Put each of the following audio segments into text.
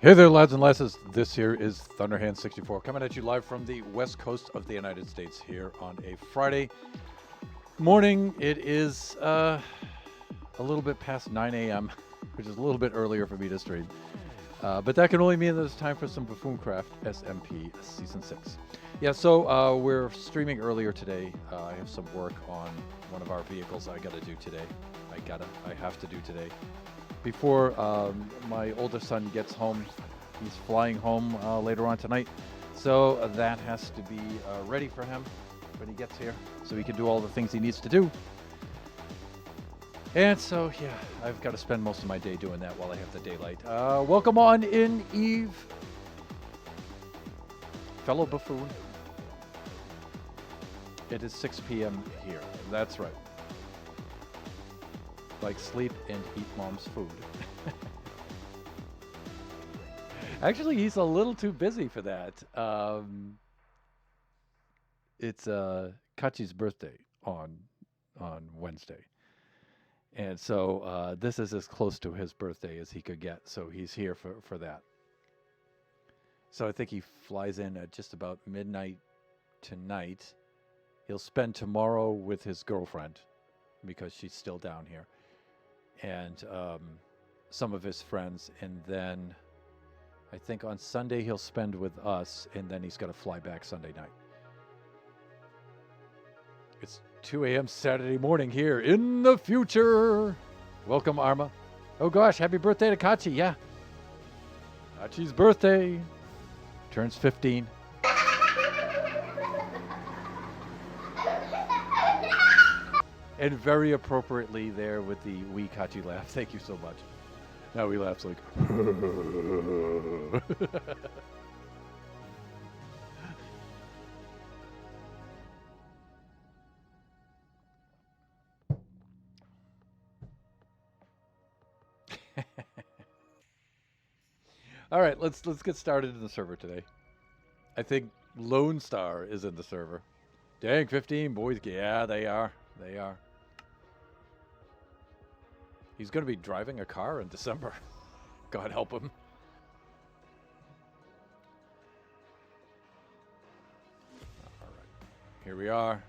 Hey there, lads and lasses. This here is Thunderhand64 coming at you live from the west coast of the United States here on a Friday morning. It is a little bit past 9 a.m., which is a little bit earlier for me to stream. But that can only mean that it's time for some Buffooncraft SMP Season 6. Yeah, so we're streaming earlier today. I have some work on one of our vehicles I gotta do today. I have to do today. Before my older son gets home, he's flying home later on tonight. So that has to be ready for him when he gets here, so he can do all the things he needs to do. And so, yeah, I've got to spend most of my day doing that while I have the daylight. Welcome on in, Eve. Fellow buffoon. It is 6 p.m. here. That's right. Like sleep and eat mom's food. Actually, he's a little too busy for that. It's Kachi's birthday on Wednesday, and so this is as close to his birthday as he could get. So he's here for that. So I think he flies in at just about midnight tonight. He'll spend tomorrow with his girlfriend because she's still down here, and some of his friends, and then I think on Sunday he'll spend with us, and then he's got to fly back Sunday night. It's 2 a.m. Saturday morning here in the future. Welcome, Arma. Oh gosh, happy birthday to Kachi. Yeah. Kachi's birthday. Turns 15. And very appropriately there with the wee Kachi laugh. Thank you so much. Now he laughs like. All right, let's get started in the server today. I think Lone Star is in the server. Dang, 15 boys. Yeah, they are. They are. He's going to be driving a car in December. God help him. All right. Here we are.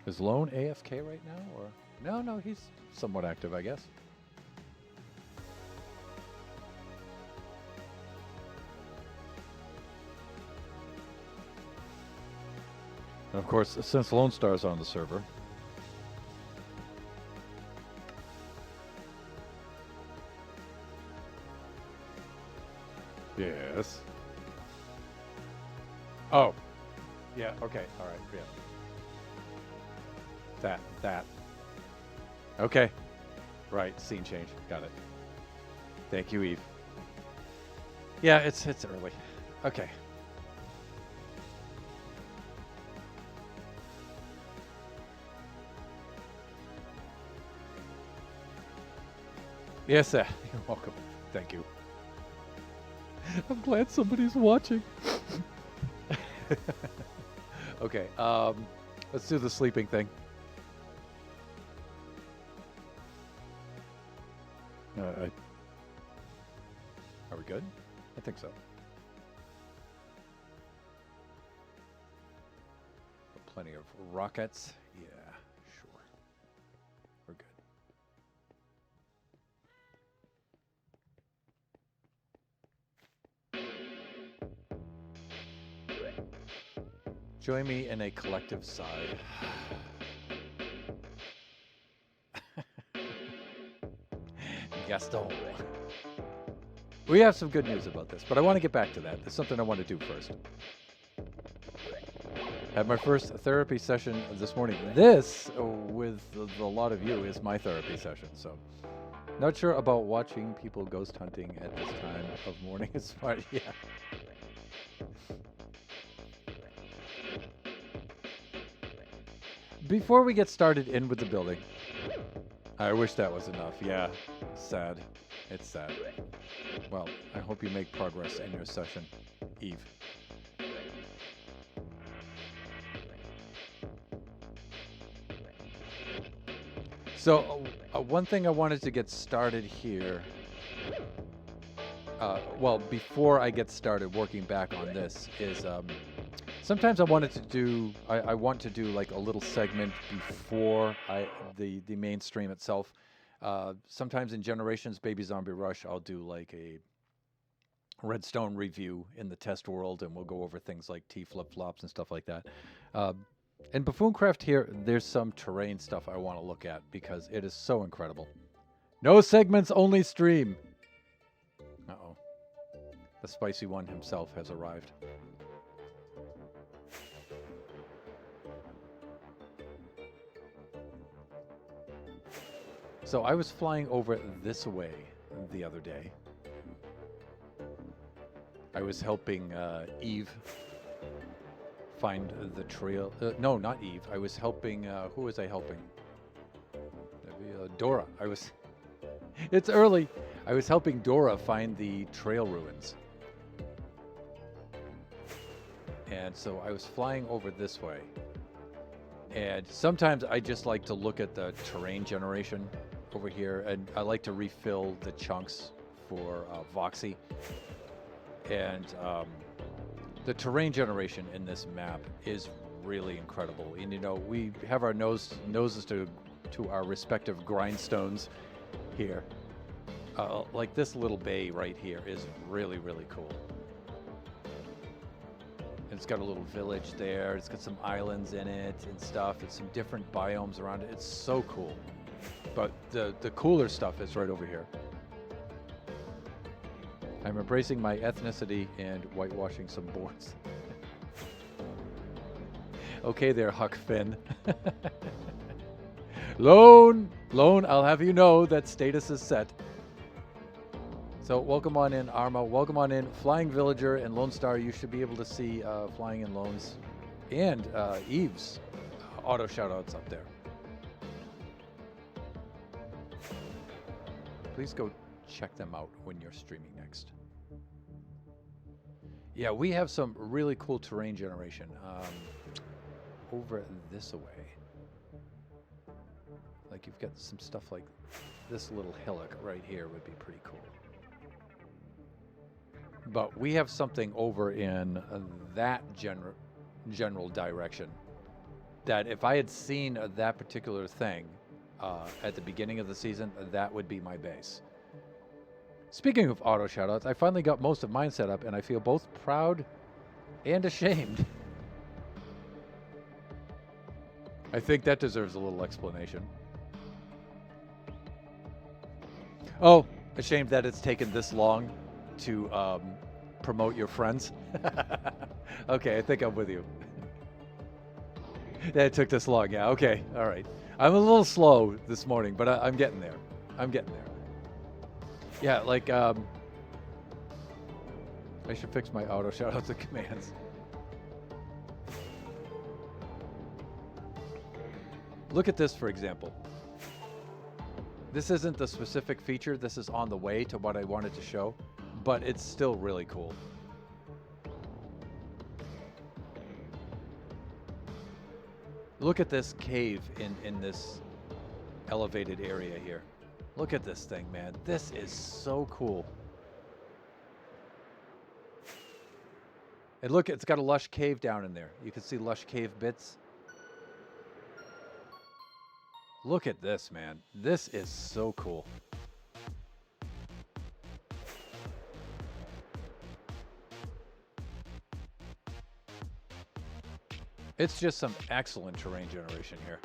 Is Lone AFK right now? Or no, he's somewhat active, I guess. And of course, since Lone Star's on the server, yes. Oh, yeah. Okay. All right. Yeah. That. Okay. Right. Scene change. Got it. Thank you, Eve. Yeah, it's early. Okay. Yes, sir. You're welcome. Thank you. I'm glad somebody's watching. Okay, let's do the sleeping thing. Are we good? I think so. Plenty of rockets. Yeah, sure. We're good. Join me in a collective sigh. Gaston. We have some good news about this, but I want to get back to that. There's something I want to do first. Had my first therapy session this morning. This, with a lot of you, is my therapy session, so not sure about watching people ghost hunting at this time of morning. It's fine, yeah. Before we get started in with the building, I wish that was enough. Yeah, sad. It's sad. Well, I hope you make progress in your session, Eve. So, one thing I wanted to get started here, well, before I get started working back on this, is sometimes I want to do like a little segment before the main stream itself. Sometimes in Generations Baby Zombie Rush, I'll do like a Redstone review in the test world, and we'll go over things like T flip-flops and stuff like that. In Buffooncraft here, there's some terrain stuff I want to look at because it is so incredible. No segments, only stream. Uh-oh. The spicy one himself has arrived. So I was flying over this way the other day. I was helping Eve find the trail. No, not Eve. I was helping. Who was I helping? Dora. I was It's early. I was helping Dora find the trail ruins. And so I was flying over this way. And sometimes I just like to look at the terrain generation over here. And I like to refill the chunks for Voxy. And the terrain generation in this map is really incredible. And you know, we have our noses to our respective grindstones here. Like this little bay right here is really, really cool. And it's got a little village there. It's got some islands in it and stuff. It's some different biomes around it. It's so cool. But the cooler stuff is right over here. I'm embracing my ethnicity and whitewashing some boards. Okay there, Huck Finn. Lone, I'll have you know that status is set. So welcome on in, Arma. Welcome on in, Flying Villager and Lone Star. You should be able to see Flying in Lone's and Eve's auto shoutouts up there. Please go check them out when you're streaming next. Yeah, we have some really cool terrain generation over this way. Like you've got some stuff like this little hillock right here would be pretty cool. But we have something over in that general direction that if I had seen that particular thing at the beginning of the season, that would be my base. Speaking of auto shoutouts, I finally got most of mine set up, and I feel both proud and ashamed. I think that deserves a little explanation. Oh, ashamed that it's taken this long to promote your friends. Okay, I think I'm with you. That it took this long. Yeah, okay, all right. I'm a little slow this morning, but I'm getting there. I'm getting there. Yeah, like, I should fix my auto shoutouts and commands. Look at this, for example. This isn't the specific feature. This is on the way to what I wanted to show, but it's still really cool. Look at this cave in this elevated area here. Look at this thing, man. This is so cool. And look, it's got a lush cave down in there. You can see lush cave bits. Look at this, man. This is so cool. It's just some excellent terrain generation here.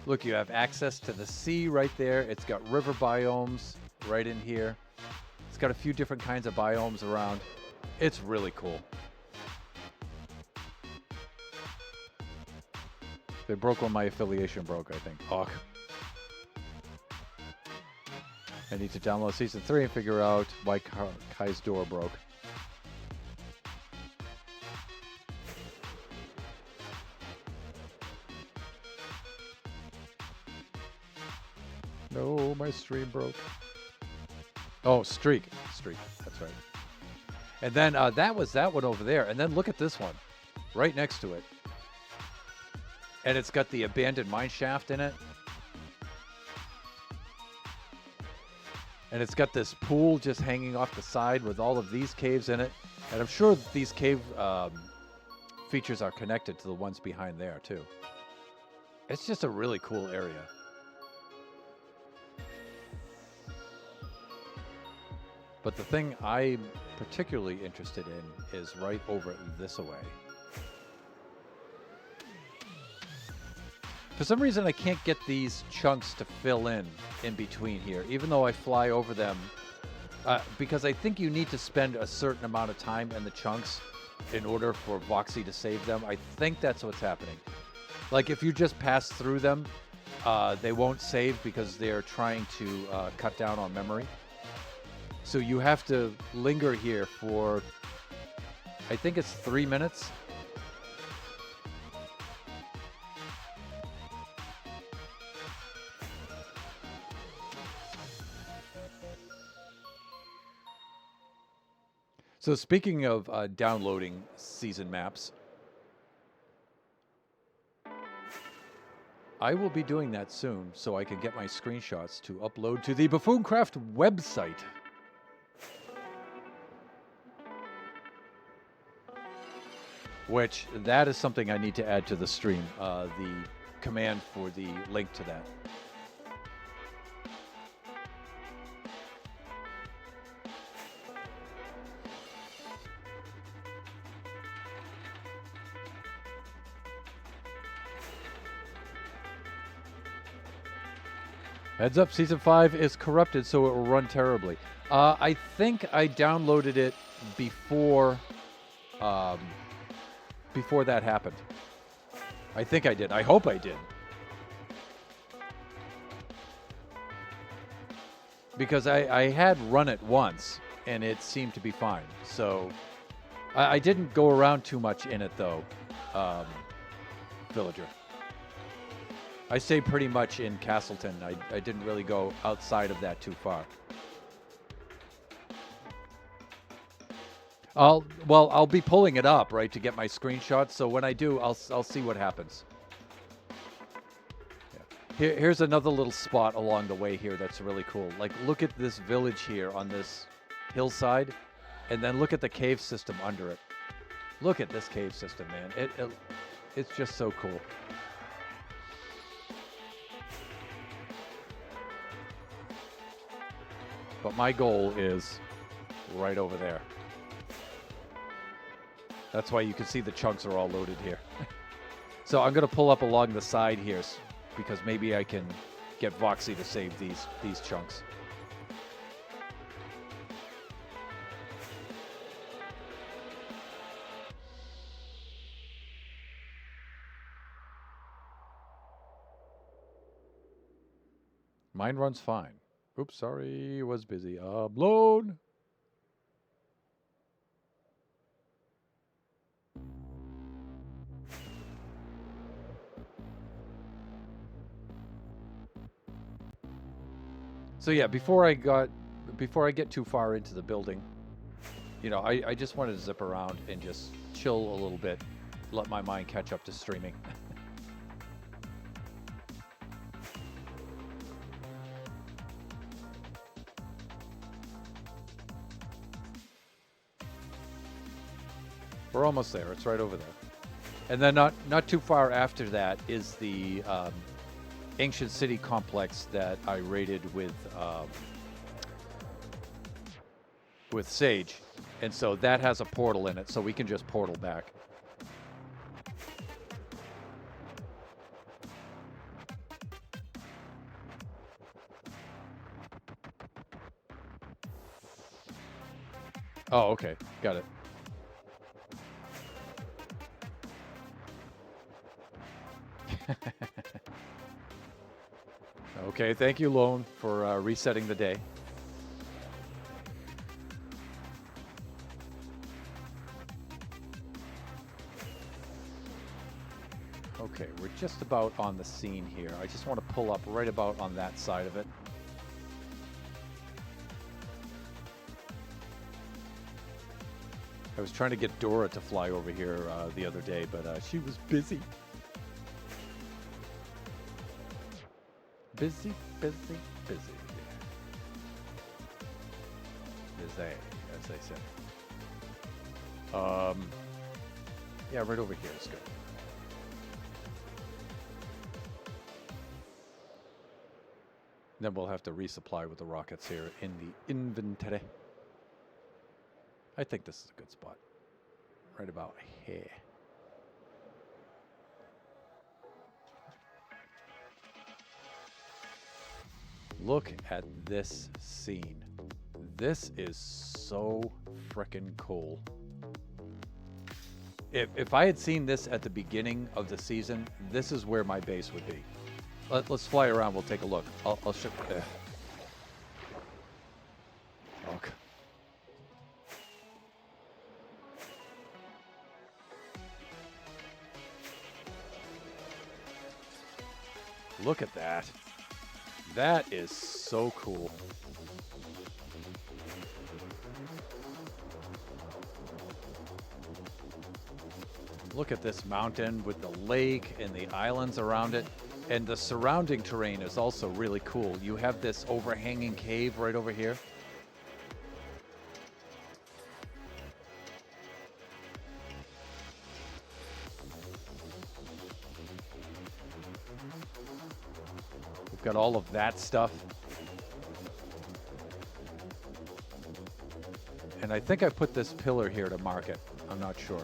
Look, you have access to the sea right there. It's got river biomes right in here. It's got a few different kinds of biomes around. It's really cool. They broke when my affiliation broke, I think. Ugh. I need to download Season 3 and figure out why Kai's door broke. No, my stream broke. Oh, streak. That's right. And then that was that one over there. And then look at this one right next to it. And it's got the abandoned mine shaft in it. And it's got this pool just hanging off the side with all of these caves in it. And I'm sure these cave features are connected to the ones behind there, too. It's just a really cool area. But the thing I'm particularly interested in is right over this way. For some reason, I can't get these chunks to fill in between here, even though I fly over them, because I think you need to spend a certain amount of time in the chunks in order for Voxy to save them. I think that's what's happening. Like, if you just pass through them, they won't save because they're trying to cut down on memory. So you have to linger here for, I think it's 3 minutes. So speaking of downloading season maps, I will be doing that soon so I can get my screenshots to upload to the Buffooncraft website. Which, that is something I need to add to the stream, the command for the link to that. Heads up, Season 5 is corrupted, so it will run terribly. I think I downloaded it before that happened. I think I did. I hope I did. Because I had run it once, and it seemed to be fine. So I didn't go around too much in it, though, Villager. I stayed pretty much in Castleton. I didn't really go outside of that too far. I'll be pulling it up, right, to get my screenshots. So when I do, I'll see what happens. Yeah. Here's another little spot along the way here that's really cool. Like, look at this village here on this hillside, and then look at the cave system under it. Look at this cave system, man. It's just so cool. But my goal is right over there. That's why you can see the chunks are all loaded here. So I'm going to pull up along the side here because maybe I can get Voxy to save these chunks. Mine runs fine. Oops, sorry, was busy. Upload. So yeah, before I get too far into the building, you know, I just wanted to zip around and just chill a little bit, let my mind catch up to streaming. We're almost there. It's right over there. And then not too far after that is the ancient city complex that I raided with Sage. And so that has a portal in it, so we can just portal back. Oh, okay. Got it. Okay, thank you, Lone, for resetting the day. Okay, we're just about on the scene here. I just want to pull up right about on that side of it. I was trying to get Dora to fly over here the other day, but she was busy. Busy. Busy, as they say. Yeah, right over here is good. Then we'll have to resupply with the rockets here in the inventory. I think this is a good spot. Right about here. Look at this scene. This is so frickin' cool. If I had seen this at the beginning of the season, this is where my base would be. Let's fly around. We'll take a look. I'll show. Look. Look at that. That is so cool. Look at this mountain with the lake and the islands around it. And the surrounding terrain is also really cool. You have this overhanging cave right over here. We've got all of that stuff. And I think I put this pillar here to mark it. I'm not sure.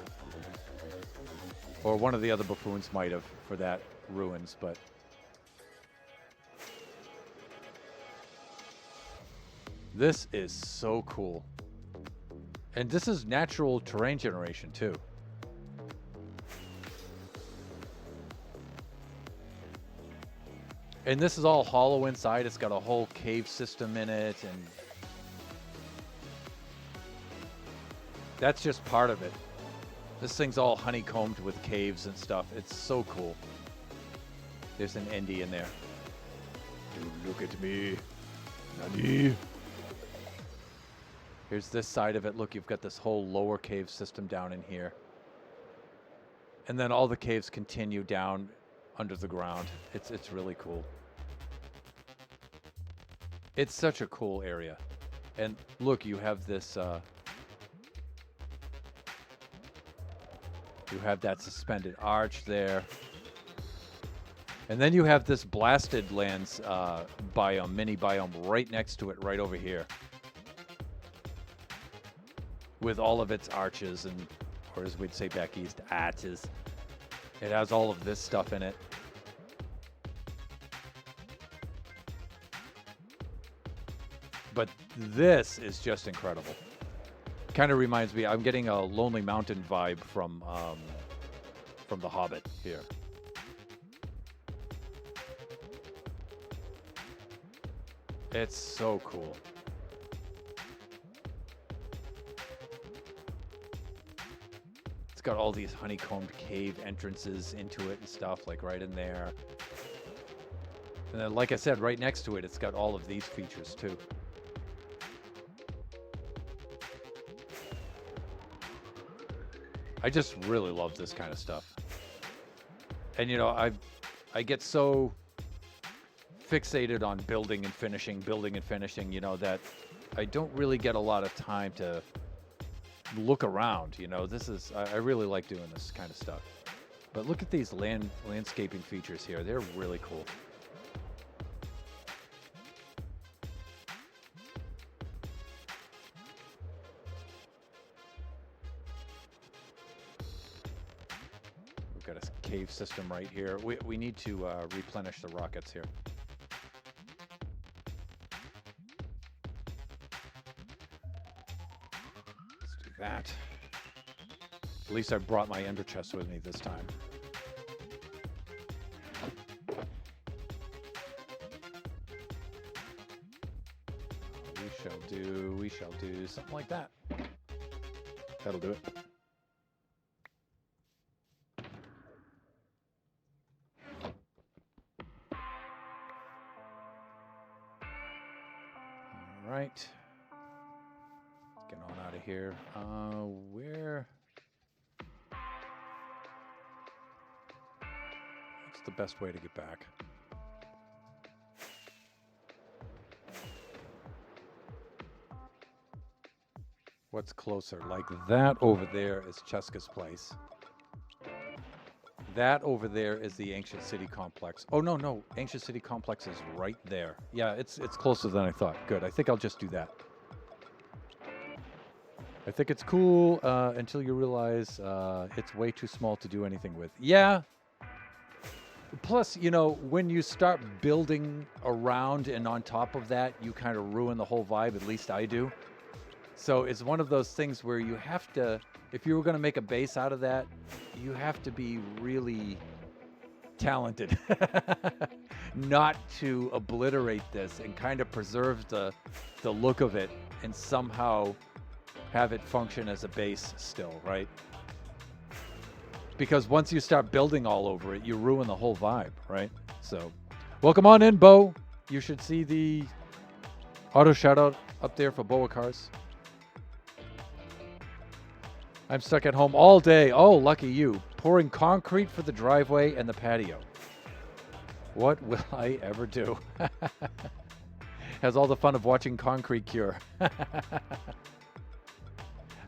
Or one of the other buffoons might have for that ruins, but... This is so cool. And this is natural terrain generation, too. And this is all hollow inside. It's got a whole cave system in it, and that's just part of it. This thing's all honeycombed with caves and stuff. It's so cool. There's an Endy in there. Dude, look at me. Nani? Here's this side of it. Look, you've got this whole lower cave system down in here. And then all the caves continue down under the ground. It's really cool. It's such a cool area. And look, you have this... you have that suspended arch there. And then you have this blasted lands biome, mini biome, right next to it, right over here. With all of its arches and, or as we'd say back east, arches. It has all of this stuff in it. But this is just incredible. Kind of reminds me, I'm getting a Lonely Mountain vibe from The Hobbit here. It's so cool. It's got all these honeycombed cave entrances into it and stuff, like right in there. And then, like I said, right next to it, it's got all of these features too. I just really love this kind of stuff. And you know, I get so fixated on building and finishing, you know, that I don't really get a lot of time to look around, you know. This is, I really like doing this kind of stuff. But look at these landscaping features here. They're really cool. Got a cave system right here. We need to replenish the rockets here. Let's do that. At least I brought my ender chest with me this time. We shall do something like that. That'll do it. Right. Get on out of here. Where? What's the best way to get back? What's closer? Like that over there is Cheska's place. That over there is the Ancient City Complex. Oh, no. Ancient City Complex is right there. Yeah, it's closer than I thought. Good. I think I'll just do that. I think it's cool until you realize it's way too small to do anything with. Yeah. Plus, you know, when you start building around and on top of that, you kind of ruin the whole vibe. At least I do. So it's one of those things where you have to, if you were going to make a base out of that, you have to be really talented not to obliterate this and kind of preserve the look of it and somehow have it function as a base still, right? Because once you start building all over it, you ruin the whole vibe, right? So, welcome on in, Bo. You should see the auto shout out up there for Boa Cars. I'm stuck at home all day. Oh, lucky you. Pouring concrete for the driveway and the patio. What will I ever do? Has all the fun of watching concrete cure. I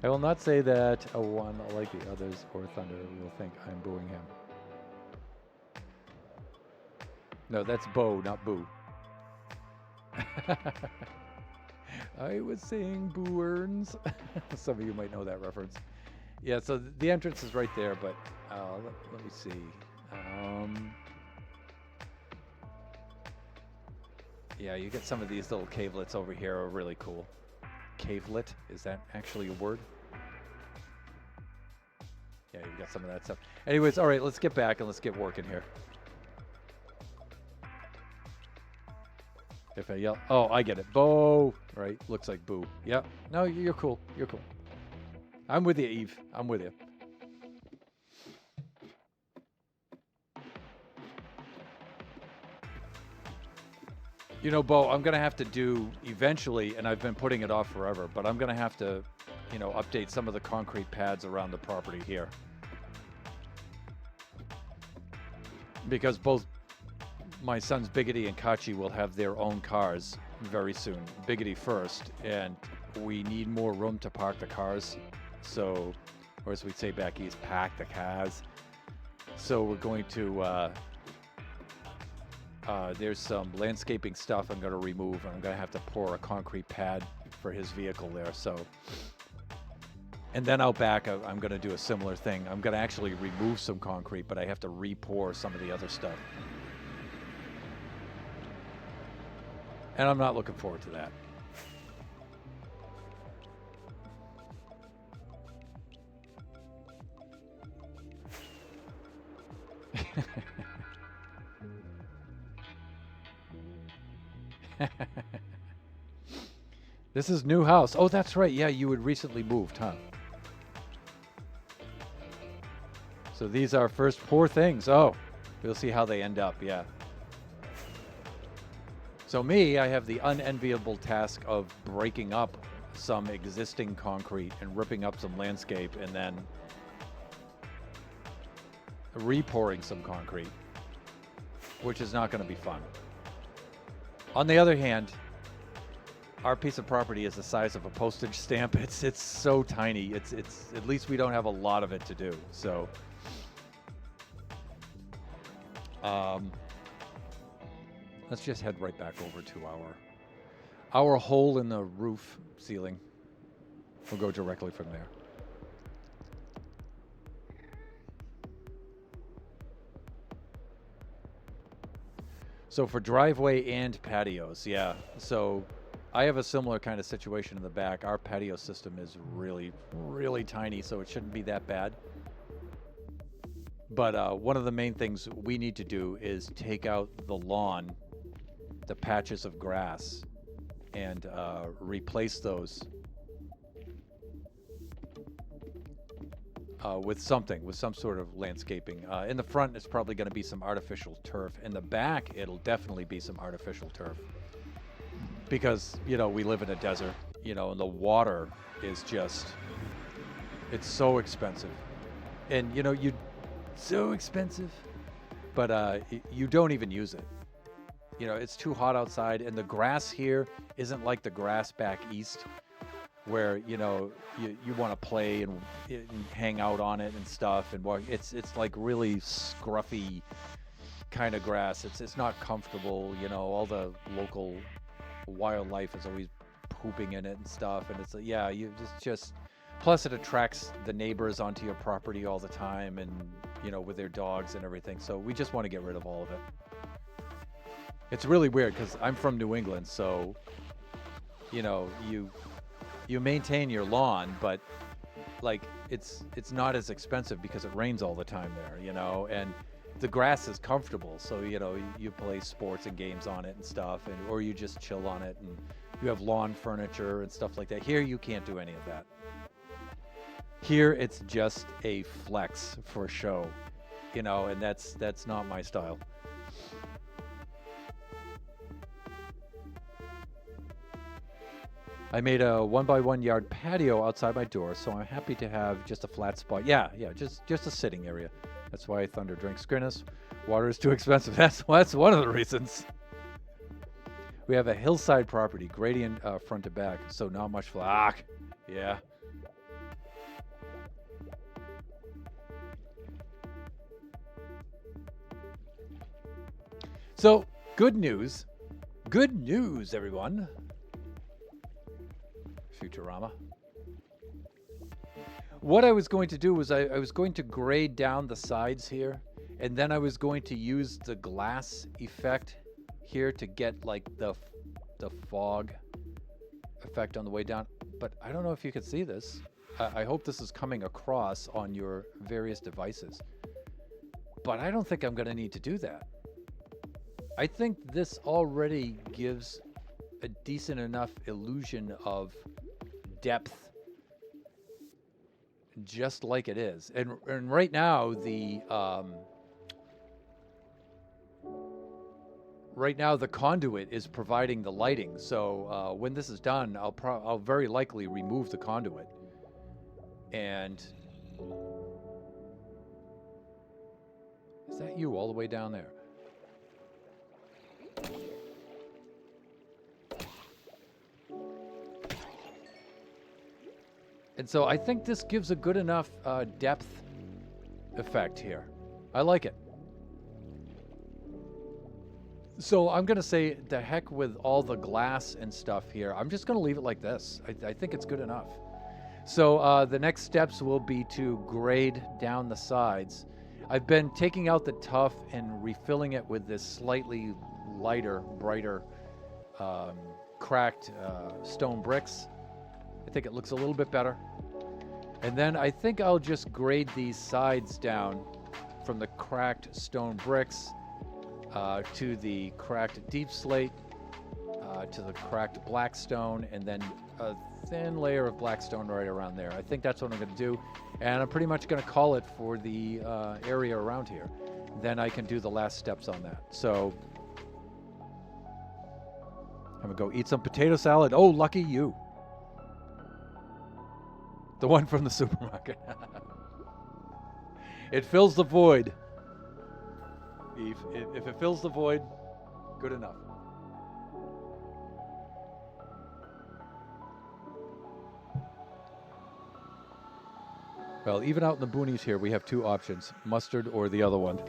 will not say that one like the others or Thunder will think I'm booing him. No, that's Bo, not Boo. I was saying boo-earns. Some of you might know that reference. Yeah, so the entrance is right there, but let me see. Yeah, you get some of these little cavelets over here are really cool. Cavelet, is that actually a word? Yeah, you got some of that stuff. Anyways, all right, let's get back and let's get working here. If I yell, oh, I get it. Bo, right? Looks like boo. Yeah. No, you're cool. You're cool. I'm with you, Eve. I'm with you. You know, Bo, I'm going to have to do eventually, and I've been putting it off forever, but I'm going to have to, you know, update some of the concrete pads around the property here. Because both my sons Biggity and Kachi will have their own cars very soon. Biggity first, and we need more room to park the cars. So, or as we say back east, pack the cars. So we're going to, there's some landscaping stuff I'm going to remove, and I'm going to have to pour a concrete pad for his vehicle there. So, and then out back, I'm going to do a similar thing. I'm going to actually remove some concrete, but I have to re-pour some of the other stuff. And I'm not looking forward to that. This is new house. Oh, that's right. Yeah, you had recently moved, huh? So these are first poor things. Oh, we'll see how they end up. Yeah. So me, I have the unenviable task of breaking up some existing concrete and ripping up some landscape and then re-pouring some concrete, which is not going to be fun. On the other hand, our piece of property is the size of a postage stamp. It's so tiny. It's at least we don't have a lot of it to do. So let's just head right back over to our hole in the roof ceiling. We'll go directly from there. So for driveway and patios, yeah. So I have a similar kind of situation in the back. Our patio system is really, really tiny, so it shouldn't be that bad. But one of the main things we need to do is take out the lawn, the patches of grass, and replace those with some sort of landscaping. In the front, it's probably going to be some artificial turf. In the back, it'll definitely be some artificial turf. Because, you know, we live in a desert, you know, and the water is just, it's so expensive. And, you know, so expensive, but you don't even use it. You know, it's too hot outside, and the grass here isn't like the grass back east, where, you know, you want to play and hang out on it and stuff, and walk. It's like really scruffy kind of grass. It's not comfortable. You know, all the local wildlife is always pooping in it and stuff, and it's yeah, you just plus it attracts the neighbors onto your property all the time, and you know, with their dogs and everything. So we just want to get rid of all of it. It's really weird because I'm from New England, so you know, you maintain your lawn, but like it's not as expensive because it rains all the time there, you know, and the grass is comfortable, so you know, you play sports and games on it and stuff, and or you just chill on it, and you have lawn furniture and stuff like that. Here you can't do any of that. Here it's just a flex for show, you know, and that's not my style. I made a 1x1 yard patio outside my door, so I'm happy to have just a flat spot. Yeah, just a sitting area. That's why Thunder drinks Guinness. Water is too expensive. That's one of the reasons. We have a hillside property, gradient front to back, so not much flack. Yeah. So, good news. Good news, everyone. Futurama. What I was going to do was I was going to grade down the sides here, and then I was going to use the glass effect here to get like the fog effect on the way down. But I don't know if you can see this. I hope this is coming across on your various devices. But I don't think I'm going to need to do that. I think this already gives a decent enough illusion of depth, just like it is. And right now the conduit is providing the lighting. So when this is done, I'll very likely remove the conduit. And is that you all the way down there? And so I think this gives a good enough depth effect here. I like it. So I'm going to say the heck with all the glass and stuff here. I'm just going to leave it like this. I think it's good enough. So the next steps will be to grade down the sides. I've been taking out the tuff and refilling it with this slightly lighter, brighter, cracked stone bricks. I think it looks a little bit better. And then I think I'll just grade these sides down from the cracked stone bricks to the cracked deep slate, to the cracked black stone, and then a thin layer of black stone right around there. I think that's what I'm going to do. And I'm pretty much going to call it for the area around here. Then I can do the last steps on that. So I'm going to go eat some potato salad. Oh, lucky you. The one from the supermarket. It fills the void. If it fills the void, good enough. Well, even out in the boonies here, we have two options, mustard or the other one.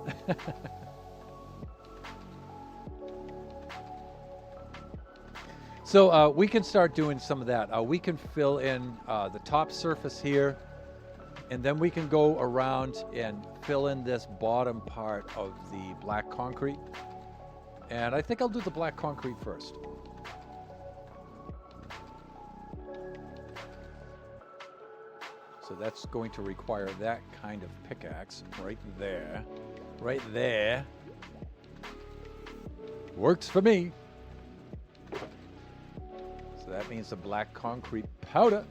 So we can start doing some of that. We can fill in the top surface here, and then we can go around and fill in this bottom part of the black concrete. And I think I'll do the black concrete first. So that's going to require that kind of pickaxe right there. Right there. Works for me. So that means the black concrete powder.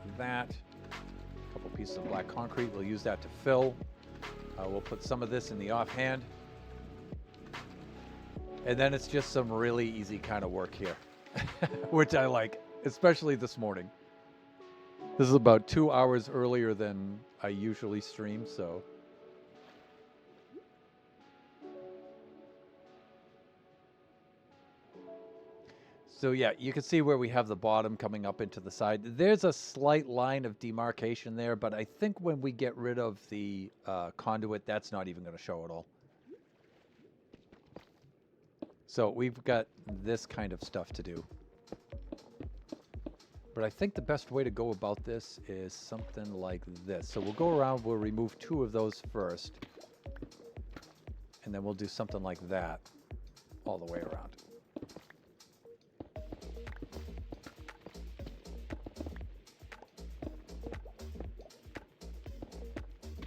Like that. A couple pieces of black concrete. We'll use that to fill. We'll put some of this in the offhand. And then it's just some really easy kind of work here. Which I like, especially this morning. This is about 2 hours earlier than I usually stream, so. So yeah, you can see where we have the bottom coming up into the side. There's a slight line of demarcation there, but I think when we get rid of the conduit, that's not even going to show at all. So we've got this kind of stuff to do. But I think the best way to go about this is something like this. So we'll go around, we'll remove 2 of those first. And then we'll do something like that all the way around.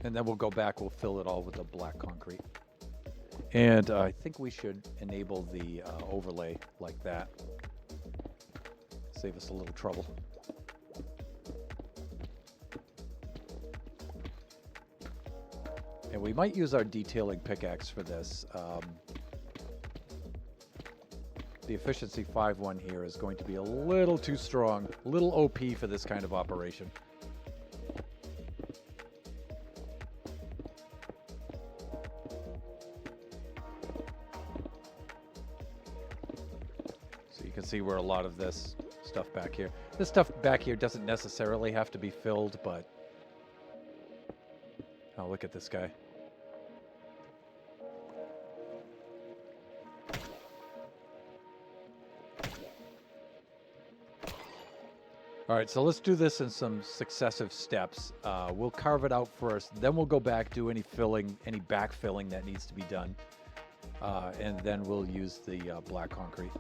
And then we'll go back, we'll fill it all with the black concrete. And I think we should enable the overlay like that. Save us a little trouble. And we might use our detailing pickaxe for this. the efficiency 5 one here is going to be a little too strong, a little OP for this kind of operation. So you can see where a lot of this stuff back here. This stuff back here doesn't necessarily have to be filled, but... Oh, look at this guy. All right, so let's do this in some successive steps. We'll carve it out first, then we'll go back, do any filling, any backfilling that needs to be done, and then we'll use the black concrete.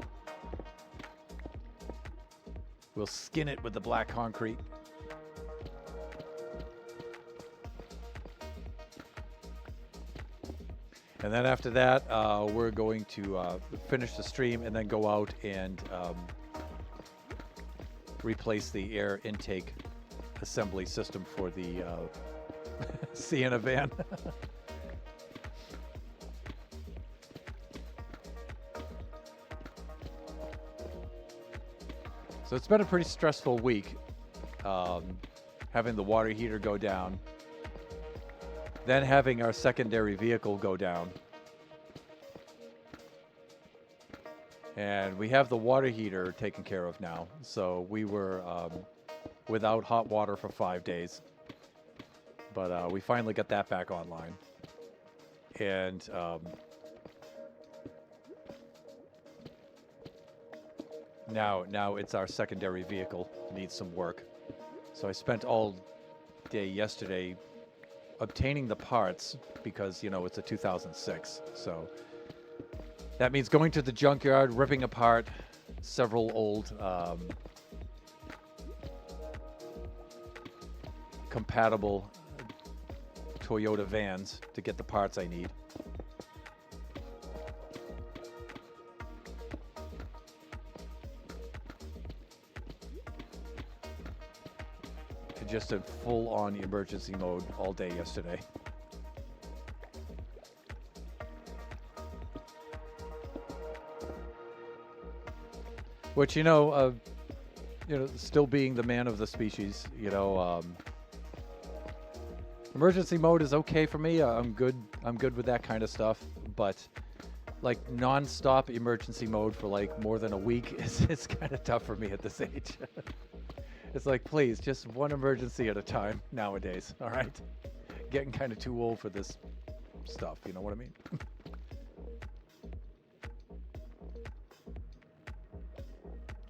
We'll skin it with the black concrete. And then after that, we're going to finish the stream and then go out and replace the air intake assembly system for the Sienna van. So it's been a pretty stressful week, having the water heater go down, then having our secondary vehicle go down. And we have the water heater taken care of now. So we were without hot water for 5 days. But we finally got that back online. And now it's our secondary vehicle. Needs some work. So I spent all day yesterday obtaining the parts because, you know, it's a 2006. So... that means going to the junkyard, ripping apart several old compatible Toyota vans to get the parts I need. Just in full-on emergency mode all day yesterday. Which, you know, still being the man of the species, you know, emergency mode is okay for me. I'm good with that kind of stuff. But like non-stop emergency mode for like more than a week is kind of tough for me at this age. It's like, please, just one emergency at a time nowadays. All right, getting kind of too old for this stuff. You know what I mean?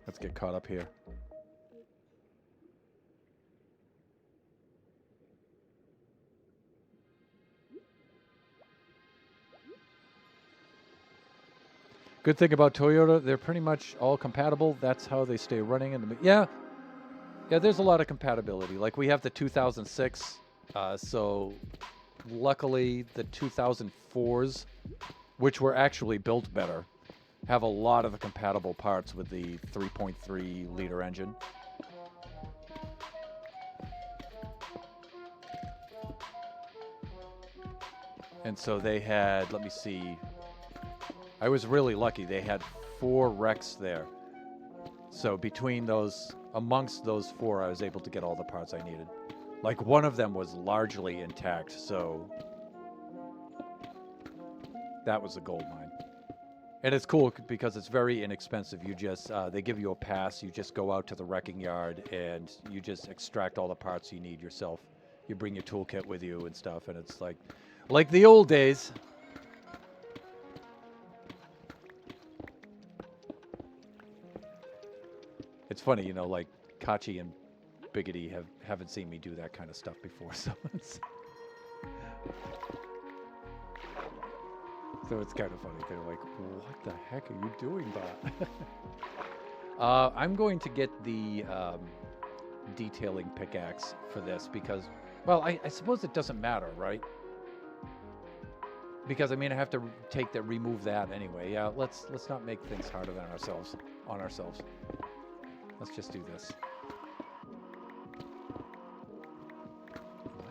Let's get caught up here. Good thing about Toyota, they're pretty much all compatible. That's how they stay running. Yeah, there's a lot of compatibility. Like we have the 2006, so luckily the 2004s, which were actually built better, have a lot of the compatible parts with the 3.3 liter engine. And so they had, let me see, I was really lucky. They had 4 wrecks there. So between those, amongst those 4, I was able to get all the parts I needed. Like one of them was largely intact, so that was a gold mine. And it's cool because it's very inexpensive. You just, they give you a pass. You just go out to the wrecking yard and you just extract all the parts you need yourself. You bring your toolkit with you and stuff. And it's like the old days. It's funny, you know, like Kachi and Biggity haven't seen me do that kind of stuff before. So it's kind of funny. They're like, what the heck are you doing, Bob? I'm going to get the detailing pickaxe for this because, well, I suppose it doesn't matter, right? Because, I mean, I have to remove that anyway. Yeah, let's not make things harder than on ourselves. Let's just do this. Am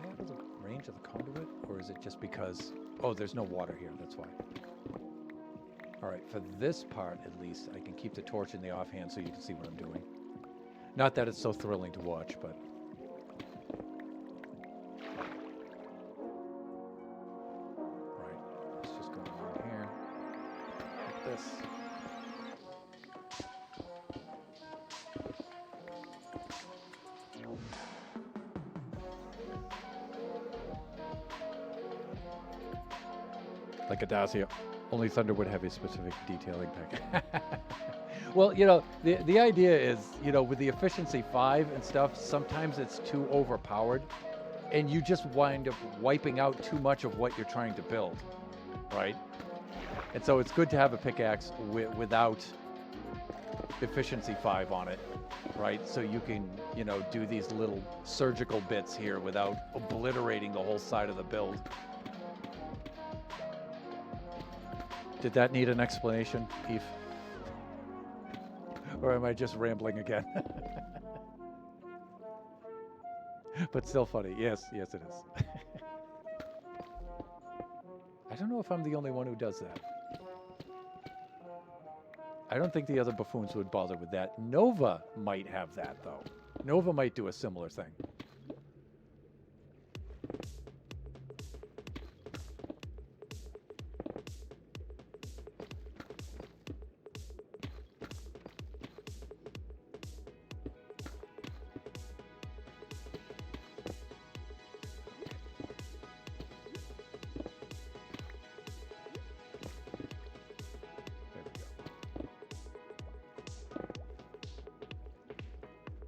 I out of the range of the conduit? Or is it just because... Oh, there's no water here. That's why. All right, for this part at least, I can keep the torch in the offhand so you can see what I'm doing. Not that it's so thrilling to watch, but... Right, let's just go along here, like this. Like a Dacia. Only Thunder would have a specific detailing pack. Well, you know, the idea is, you know, with the efficiency 5 and stuff, sometimes it's too overpowered, and you just wind up wiping out too much of what you're trying to build, right? And so it's good to have a pickaxe without efficiency 5 on it, right? So you can, you know, do these little surgical bits here without obliterating the whole side of the build. Did that need an explanation, Eve? Or am I just rambling again? But still funny. Yes, yes it is. I don't know if I'm the only one who does that. I don't think the other buffoons would bother with that. Nova might have that, though. Nova might do a similar thing.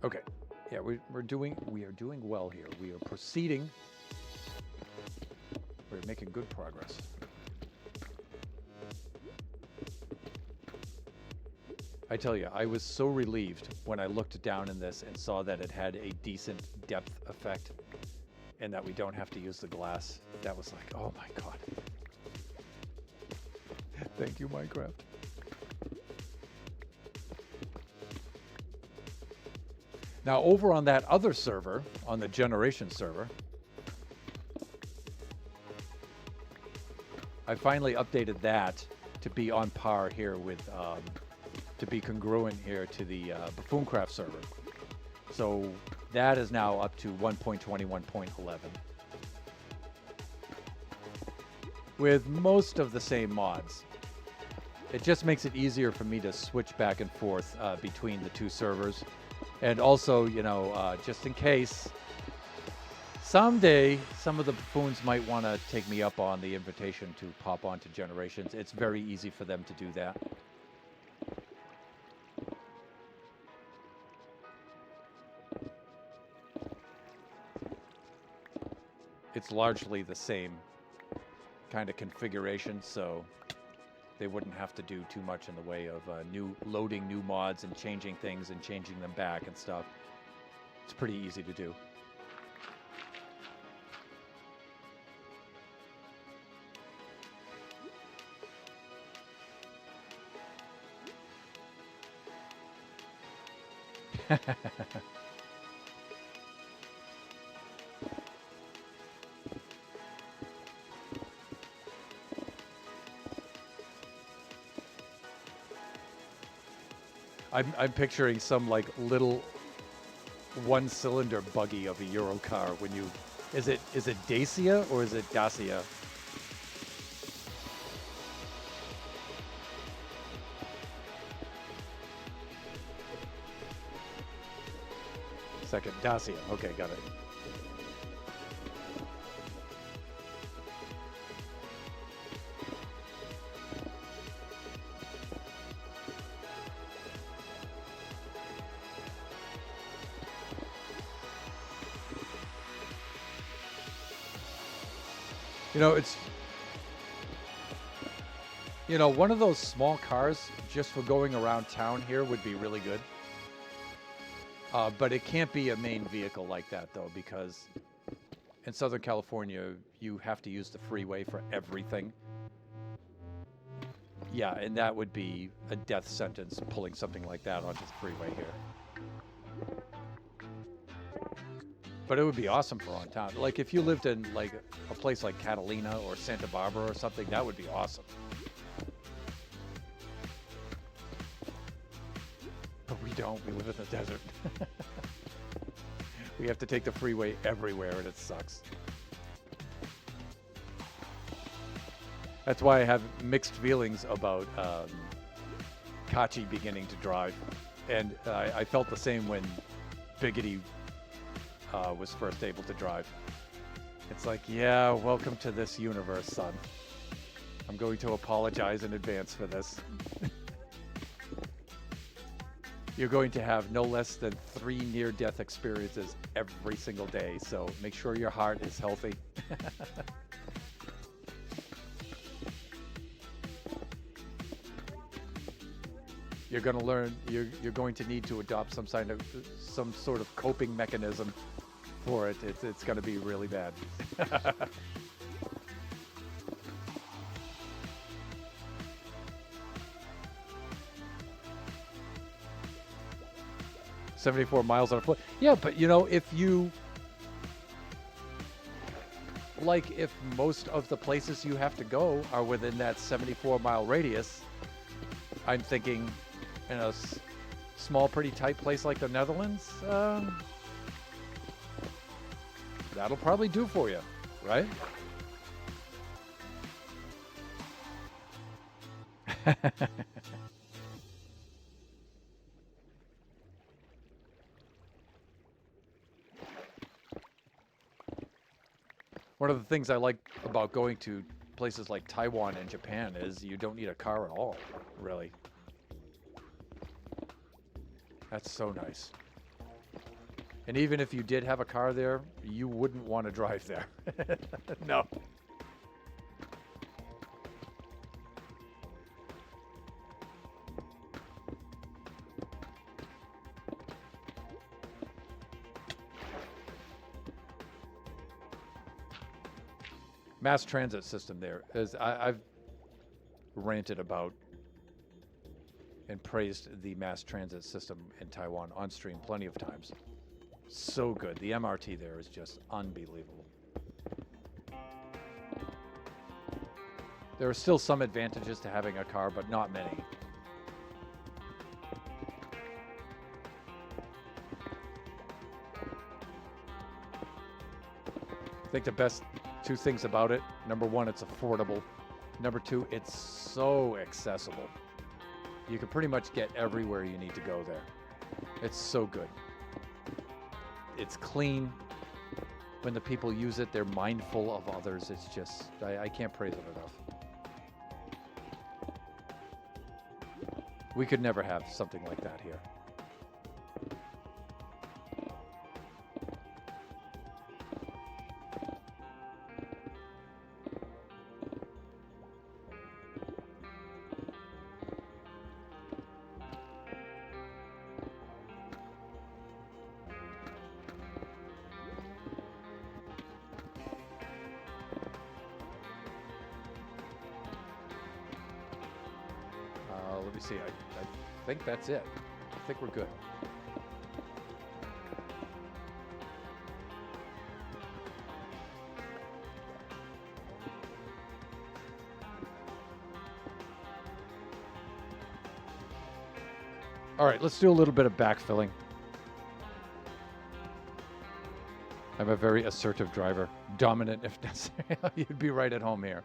Okay, yeah, we are doing well here. We are proceeding. We're making good progress. I tell you, I was so relieved when I looked down in this and saw that it had a decent depth effect and that we don't have to use the glass. That was like, oh my God. Thank you, Minecraft. Now, over on that other server, on the generation server, I finally updated that to be on par here with, to be congruent here to the Buffooncraft server. So that is now up to 1.21.11. With most of the same mods. It just makes it easier for me to switch back and forth between the two servers. And also, you know, just in case someday some of the buffoons might want to take me up on the invitation to pop onto Generations, it's very easy for them to do that. It's largely the same kind of configuration, so they wouldn't have to do too much in the way of loading new mods and changing things and changing them back and stuff. It's pretty easy to do. I'm picturing some like little one-cylinder buggy of a Euro car when you is it Dacia or is it Dacia? Second, Dacia. Okay, got it. You know, it's, you know, one of those small cars just for going around town here would be really good. But it can't be a main vehicle like that, though, because in Southern California, you have to use the freeway for everything. Yeah, and that would be a death sentence, pulling something like that onto the freeway here. But it would be awesome for on town. Like if you lived in like a place like Catalina or Santa Barbara or something, that would be awesome. don't. We live in the desert. We have to take the freeway everywhere, and it sucks. That's why I have mixed feelings about Kachi beginning to drive. And I felt the same when Biggity was first able to drive. It's like, yeah, welcome to this universe, son. I'm going to apologize in advance for this. You're going to have no less than 3 near-death experiences every single day, so make sure your heart is healthy. You're going to learn, you're going to need to adopt some sort of coping mechanism for it. It's going to be really bad. 74 miles on a foot. Yeah, but you know, if most of the places you have to go are within that 74-mile radius, I'm thinking in a small, pretty tight place like the Netherlands, that'll probably do for you, right? One of the things I like about going to places like Taiwan and Japan is you don't need a car at all, really. That's so nice. And even if you did have a car there, you wouldn't want to drive there. No. Mass transit system there, as I've ranted about and praised the mass transit system in Taiwan on stream plenty of times. So good. The MRT there is just unbelievable. There are still some advantages to having a car, but not many. I think the best 2 things about it: number 1, it's affordable. Number 2, it's so accessible. You can pretty much get everywhere you need to go there. It's so good. It's clean. When the people use it, they're mindful of others. It's just, I can't praise it enough. We could never have something like that here. Let me see. I think that's it. I think we're good. All right, let's do a little bit of backfilling. I'm a very assertive driver. Dominant if necessary. You'd be right at home here.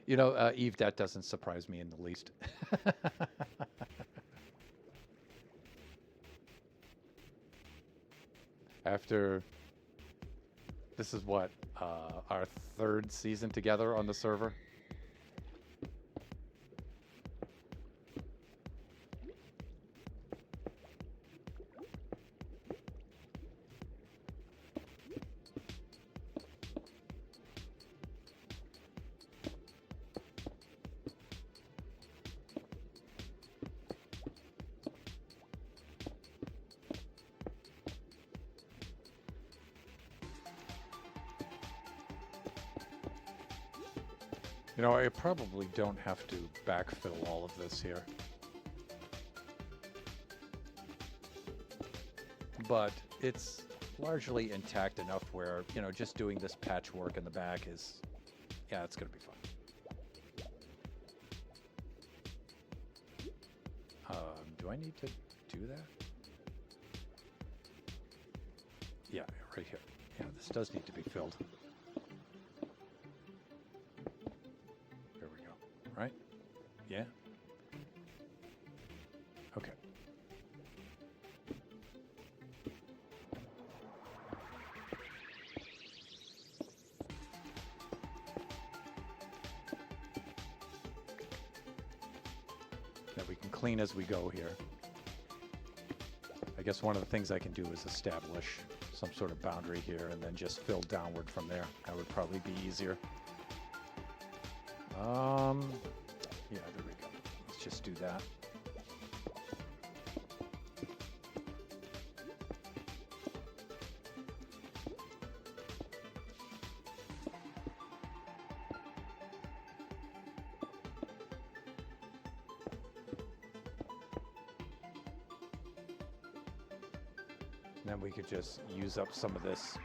You know, Eve, that doesn't surprise me in the least. After, this is what, our 3rd season together on the server? You know, I probably don't have to backfill all of this here. But it's largely intact enough where, you know, just doing this patchwork in the back is, yeah, it's going to be fun. Do I need to do that? Yeah, right here. Yeah, this does need to be filled. There we go. Right? Yeah. Okay. That we can clean as we go here. I guess one of the things I can do is establish some sort of boundary here and then just fill downward from there. That would probably be easier. Yeah, there we go. Let's just do that. Then we could just use up some of this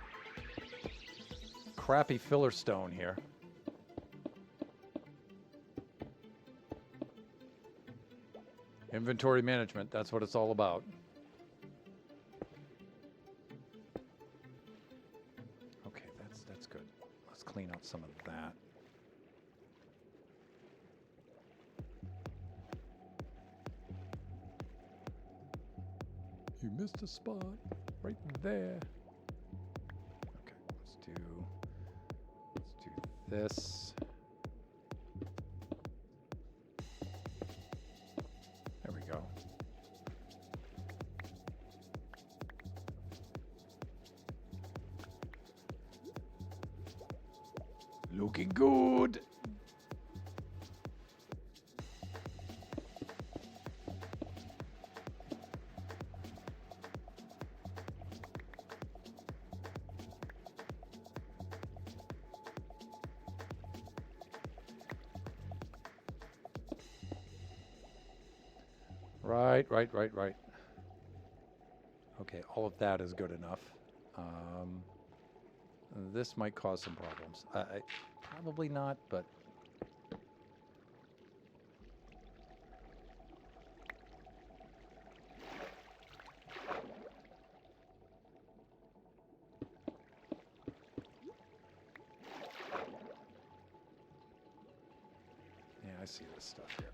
crappy filler stone here. Inventory management, that's what it's all about. Okay, that's good. Let's clean out some of that. You missed a spot right there. Okay, let's do this. There we go. Looking good. Right. Okay, all of that is good enough. This might cause some problems. Probably not, but... Yeah, I see this stuff here.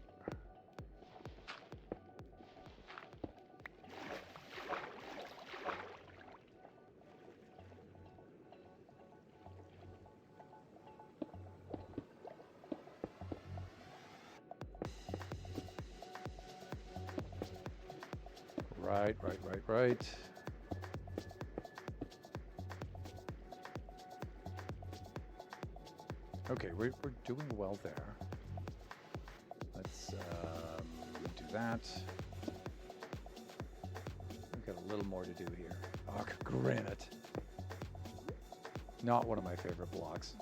Right. Okay, we're doing well there. Let's do that. We've got a little more to do here. Oh, granite. Not one of my favorite blocks.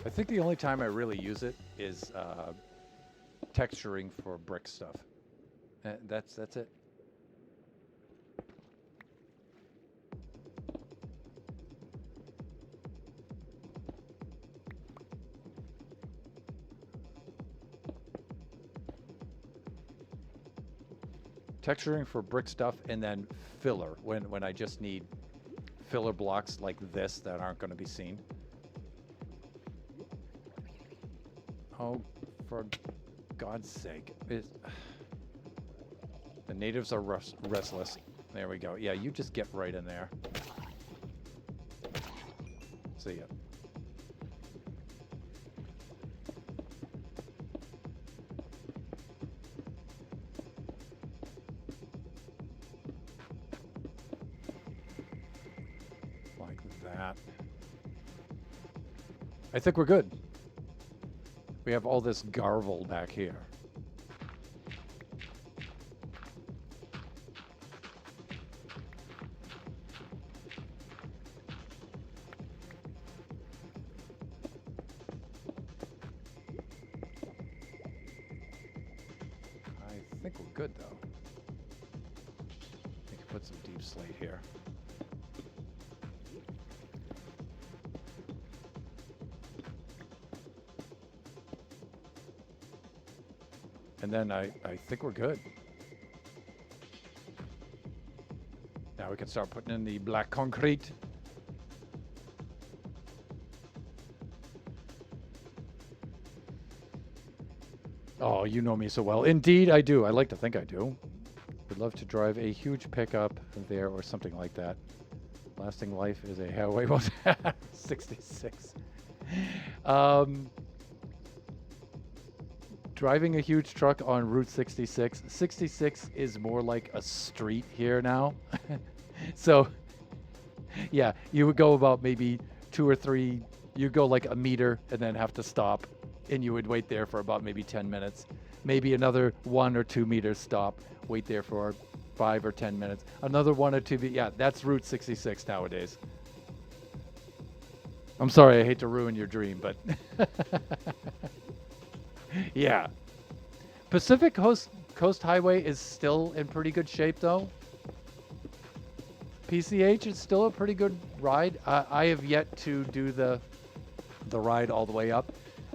I think the only time I really use it is texturing for brick stuff. That's it. Texturing for brick stuff and then filler when I just need filler blocks like this that aren't going to be seen. Oh, for God's sake. The natives are restless. There we go. Yeah, you just get right in there. See ya. Like that. I think we're good. We have all this garble back here. I think we're good, though. We can put some deep slate here. And then I think we're good. Now we can start putting in the black concrete. Oh, you know me so well. Indeed, I do. I like to think I do. Would love to drive a huge pickup there or something like that. Lasting life is a highway 66. Driving a huge truck on Route 66. 66 is more like a street here now. So, yeah, you would go about maybe 2 or 3, you'd go like a meter and then have to stop. And you would wait there for about maybe 10 minutes. Maybe another 1 or 2 meters stop. Wait there for 5 or 10 minutes. Another 1 or 2. Yeah, that's Route 66 nowadays. I'm sorry, I hate to ruin your dream, but yeah. Pacific Coast Highway is still in pretty good shape, though. PCH is still a pretty good ride. I have yet to do the ride all the way up.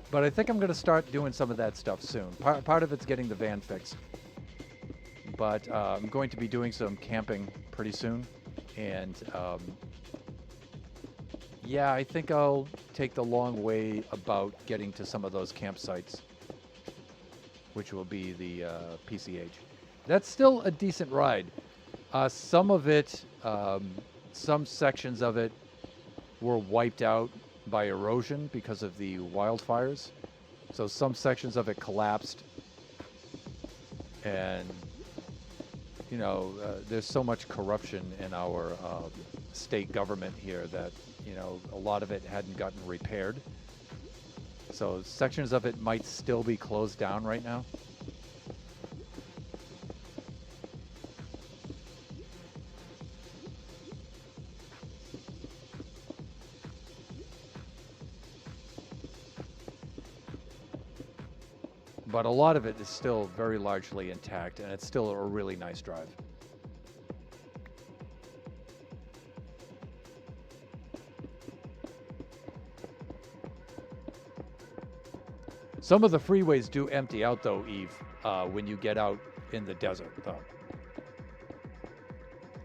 But I think I'm going to start doing some of that stuff soon. Part of it's getting the van fixed. But I'm going to be doing some camping pretty soon. And yeah, I think I'll take the long way about getting to some of those campsites, which will be the PCH. That's still a decent ride. Some of it, some sections of it were wiped out by erosion because of the wildfires. So some sections of it collapsed. And, you know, there's so much corruption in our state government here that, you know, a lot of it hadn't gotten repaired. So sections of it might still be closed down right now. But a lot of it is still very largely intact, and it's still a really nice drive. Some of the freeways do empty out, though, Eve, when you get out in the desert, though.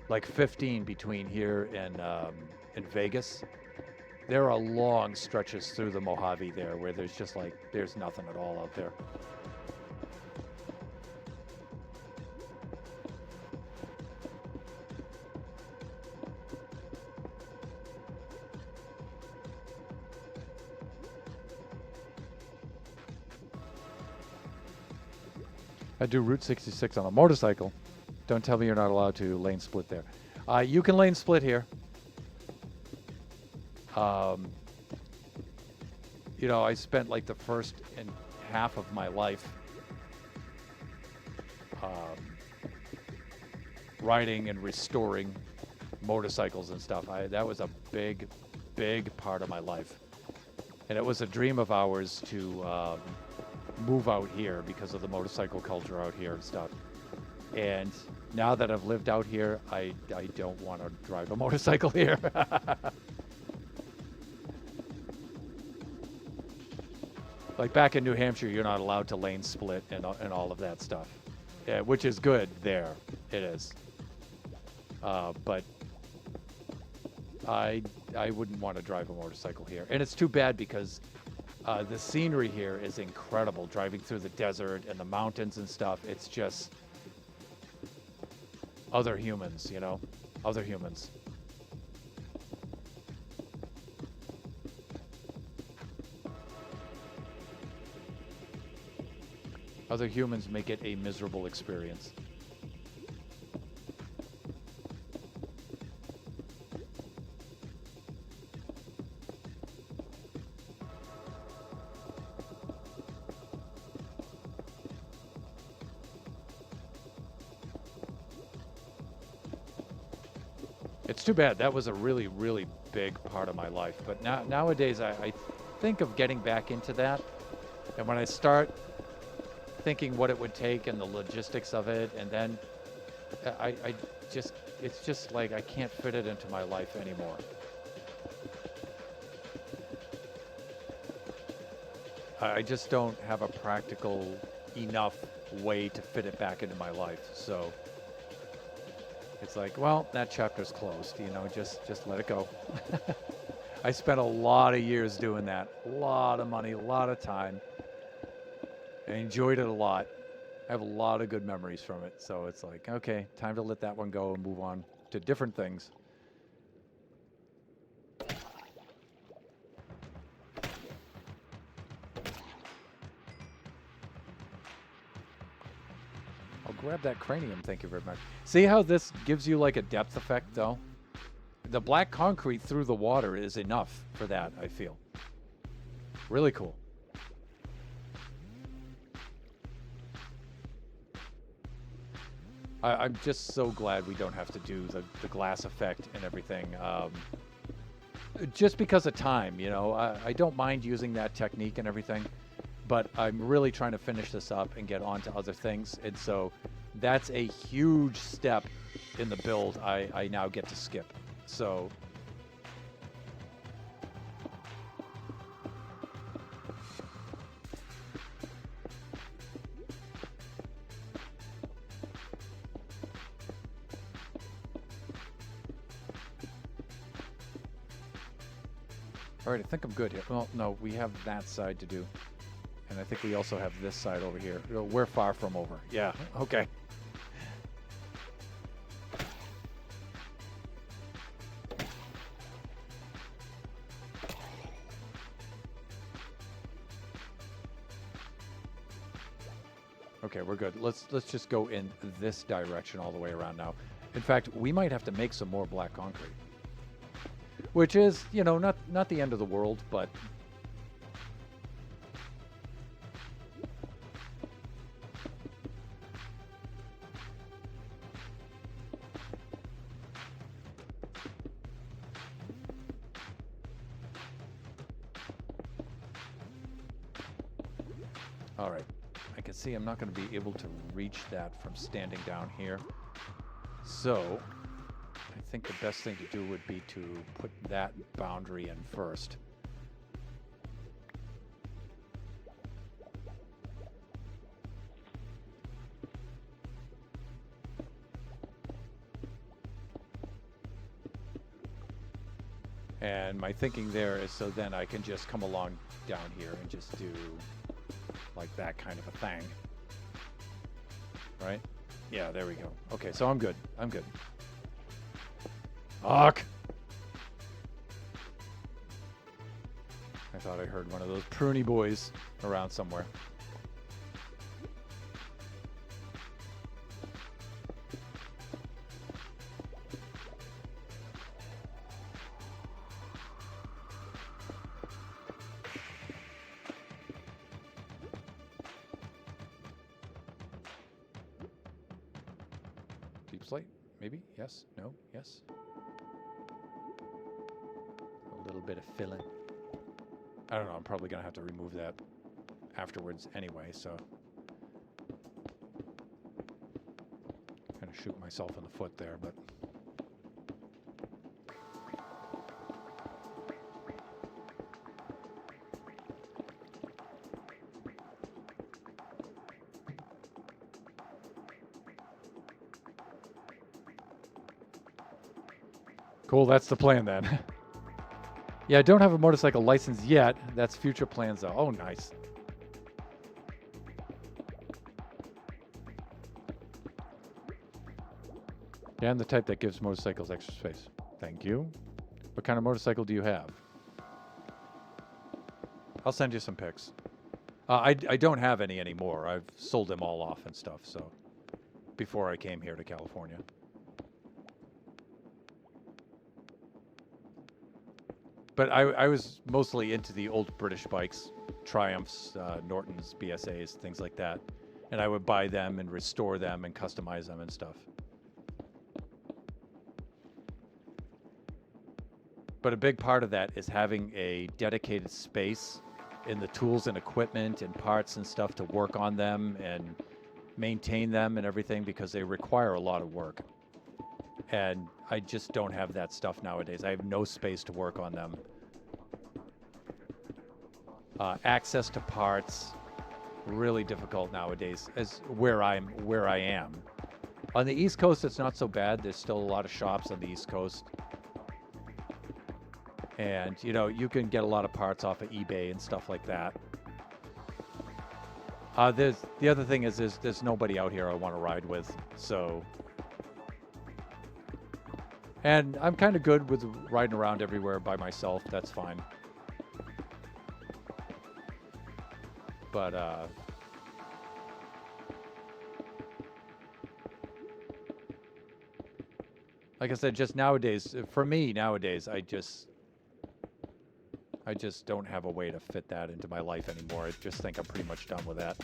Like 15 between here and Vegas. There are long stretches through the Mojave there where there's just like, there's nothing at all out there. I do Route 66 on a motorcycle. Don't tell me you're not allowed to lane split there. You can lane split here. You know, I spent like the first and half of my life riding and restoring motorcycles and stuff. That was a big, big part of my life. And it was a dream of ours to move out here because of the motorcycle culture out here and stuff. And now that I've lived out here, I don't want to drive a motorcycle here. Like back in New Hampshire, you're not allowed to lane split and all of that stuff, which is good there. It is. But I wouldn't want to drive a motorcycle here. And it's too bad because the scenery here is incredible. Driving through the desert and the mountains and stuff. It's just other humans, you know? Other humans. Other humans make it a miserable experience. It's too bad. That was a really, really big part of my life. But nowadays, I think of getting back into that. And when I start thinking what it would take and the logistics of it, and then it's just like I can't fit it into my life anymore. I just don't have a practical enough way to fit it back into my life. So it's like, well, that chapter's closed, you know, just let it go. I spent a lot of years doing that. A lot of money, a lot of time. I enjoyed it a lot. I have a lot of good memories from it. So it's like, okay, time to let that one go and move on to different things. I'll grab that cranium, thank you very much. See how this gives you like a depth effect though? The black concrete through the water is enough for that, I feel. Really cool. I'm just so glad we don't have to do the glass effect and everything. Just because of time, you know. I don't mind using that technique and everything, but I'm really trying to finish this up and get on to other things. And so that's a huge step in the build I now get to skip. So all right, I think I'm good here. Well, no, we have that side to do. And I think we also have this side over here. We're far from over. Yeah, okay. Okay, we're good. Let's just go in this direction all the way around now. In fact, we might have to make some more black concrete. Which is, you know, not the end of the world, but all right. I can see I'm not going to be able to reach that from standing down here. So I think the best thing to do would be to put that boundary in first. And my thinking there is so then I can just come along down here and just do like that kind of a thing. Right? Yeah, there we go. Okay, so I'm good. I'm good. Fuck! I thought I heard one of those pruny boys around somewhere. Deep slate? Maybe? Yes? No? Yes? A little bit of filling. I don't know, I'm probably gonna have to remove that afterwards anyway, so kind of shoot myself in the foot there, but cool, that's the plan then. Yeah, I don't have a motorcycle license yet. That's future plans though. Oh, nice. Yeah, I'm the type that gives motorcycles extra space. Thank you. What kind of motorcycle do you have? I'll send you some pics. I don't have any anymore. I've sold them all off and stuff, so before I came here to California. But I was mostly into the old British bikes, Triumphs, Nortons, BSAs, things like that. And I would buy them and restore them and customize them and stuff. But a big part of that is having a dedicated space in the tools and equipment and parts and stuff to work on them and maintain them and everything, because they require a lot of work. And I just don't have that stuff nowadays. I have no space to work on them. Access to parts, really difficult nowadays as where I am. On the East Coast, it's not so bad. There's still a lot of shops on the East Coast. And, you know, you can get a lot of parts off of eBay and stuff like that. The other thing is there's nobody out here I want to ride with. So, and I'm kind of good with riding around everywhere by myself. That's fine. But, like I said, just nowadays, for me nowadays, I just don't have a way to fit that into my life anymore. I just think I'm pretty much done with that.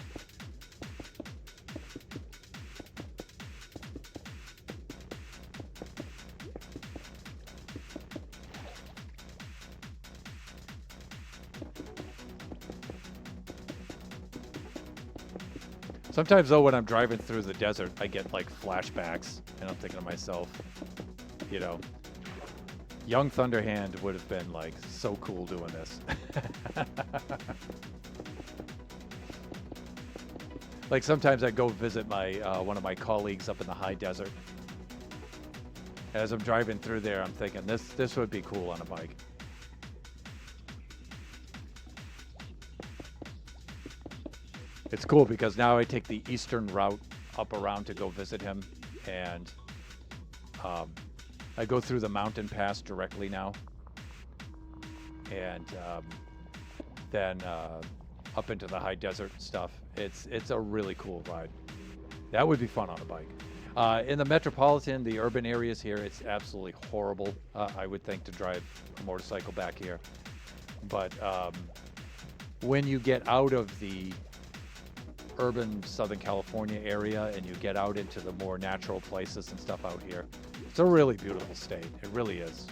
Sometimes, though, when I'm driving through the desert, I get, like, flashbacks, and I'm thinking to myself, you know, young Thunderhand would have been, like, so cool doing this. Like, sometimes I go visit my one of my colleagues up in the high desert. As I'm driving through there, I'm thinking, this would be cool on a bike. It's cool because now I take the eastern route up around to go visit him, and I go through the mountain pass directly now, and then up into the high desert stuff. It's a really cool ride. That would be fun on a bike. In the metropolitan, the urban areas here, it's absolutely horrible, I would think, to drive a motorcycle back here. But when you get out of the urban Southern California area and you get out into the more natural places and stuff out here, it's a really beautiful state. It really is.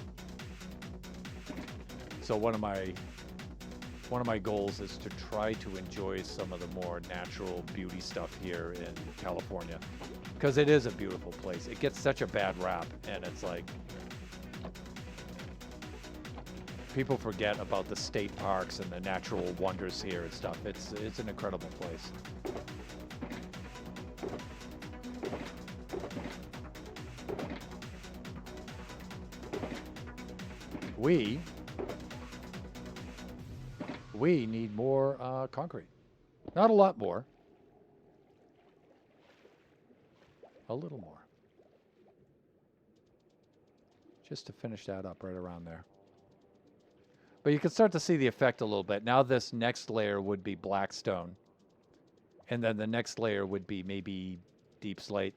So one of my goals is to try to enjoy some of the more natural beauty stuff here in California, because it is a beautiful place. It gets such a bad rap, and it's like people forget about the state parks and the natural wonders here and stuff. It's an incredible place. We need more concrete. Not a lot more. A little more. Just to finish that up right around there. But you can start to see the effect a little bit. Now this next layer would be black stone. And then the next layer would be maybe deep slate.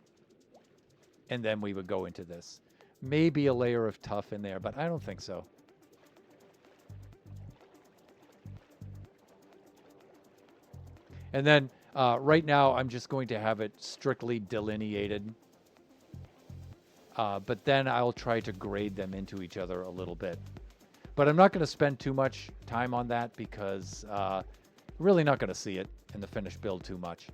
And then we would go into this. Maybe a layer of tuff in there, but I don't think so. And then right now I'm just going to have it strictly delineated. But then I'll try to grade them into each other a little bit. But I'm not going to spend too much time on that because really not going to see it in the finished build too much.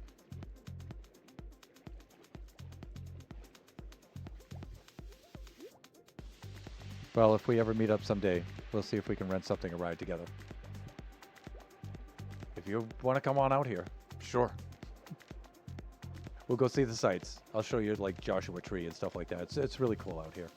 Well, if we ever meet up someday, we'll see if we can rent something and ride together. If you want to come on out here, sure. We'll go see the sights. I'll show you like Joshua Tree and stuff like that. It's really cool out here.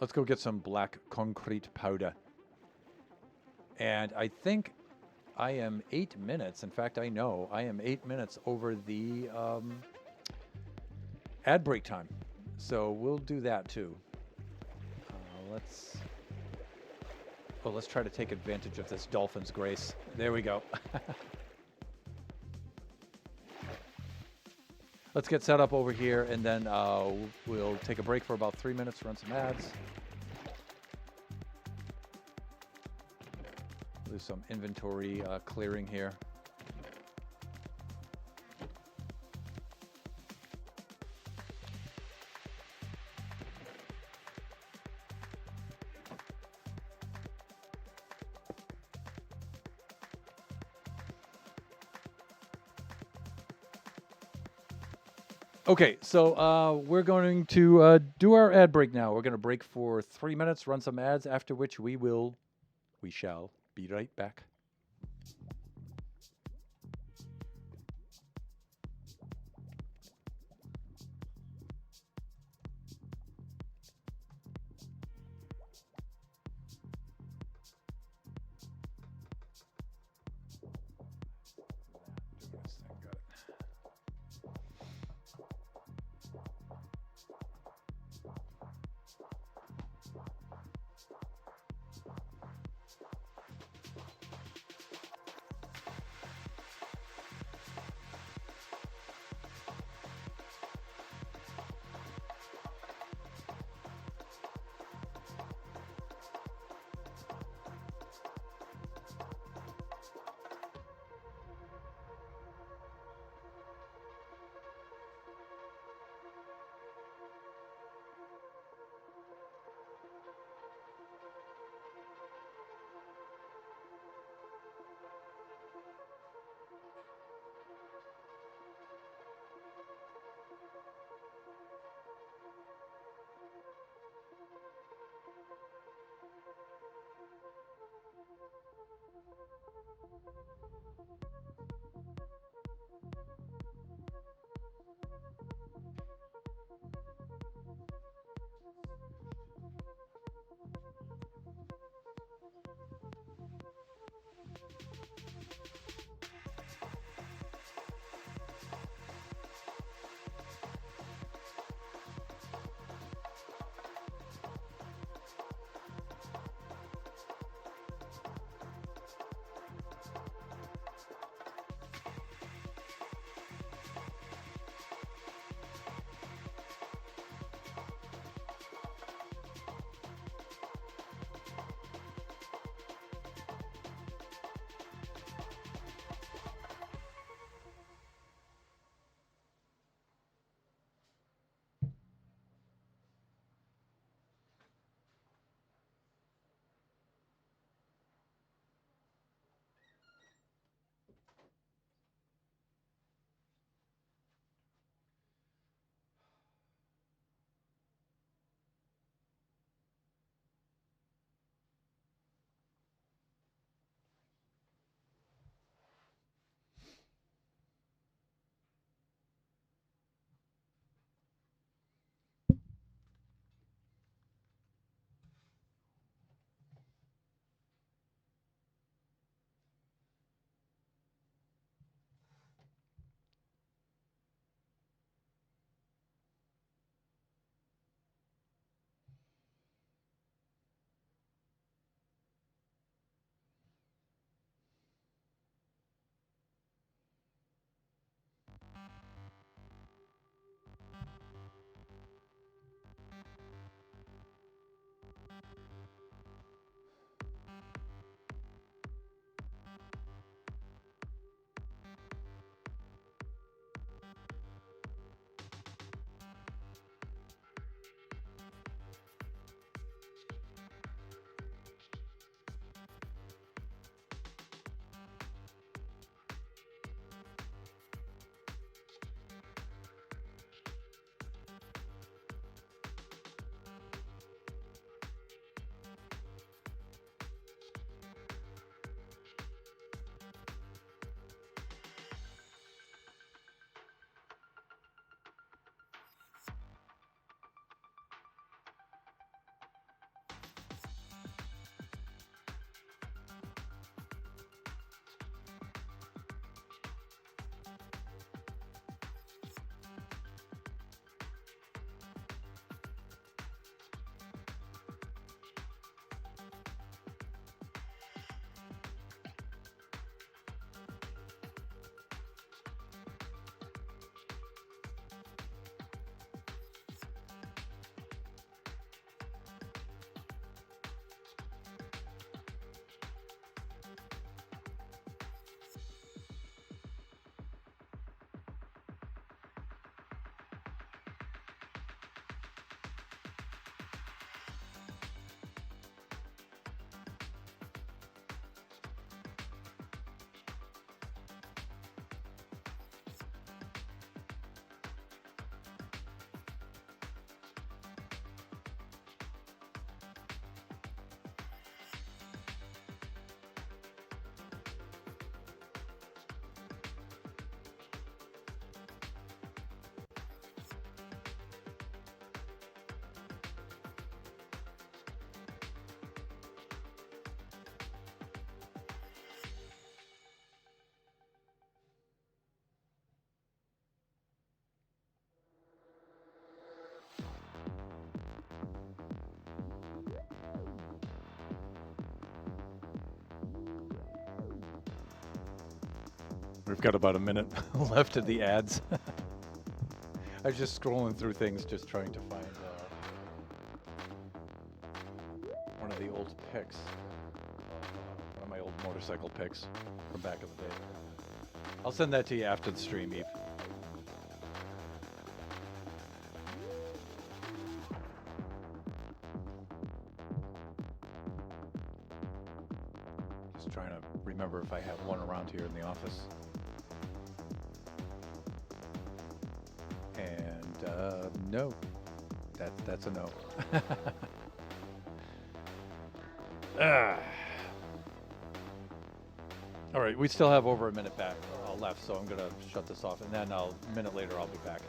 Let's go get some black concrete powder. And I think I am 8 minutes. In fact, I know I am 8 minutes over the ad break time. So we'll do that too. Let's try to take advantage of this dolphin's grace. There we go. Let's get set up over here, and then we'll take a break for about 3 minutes, run some ads. Do some inventory clearing here. Okay, so we're going to do our ad break now. We're going to break for 3 minutes, run some ads, after which we shall be right back. We've got about a minute left of the ads. I was just scrolling through things, just trying to find one of the old pics. One of my old motorcycle pics from back in the day. I'll send that to you after the stream, Eve. Just trying to remember if I have one around here in the office. And no, that's a no. All right, we still have over a minute back left, so I'm gonna shut this off, and then a minute later I'll be back.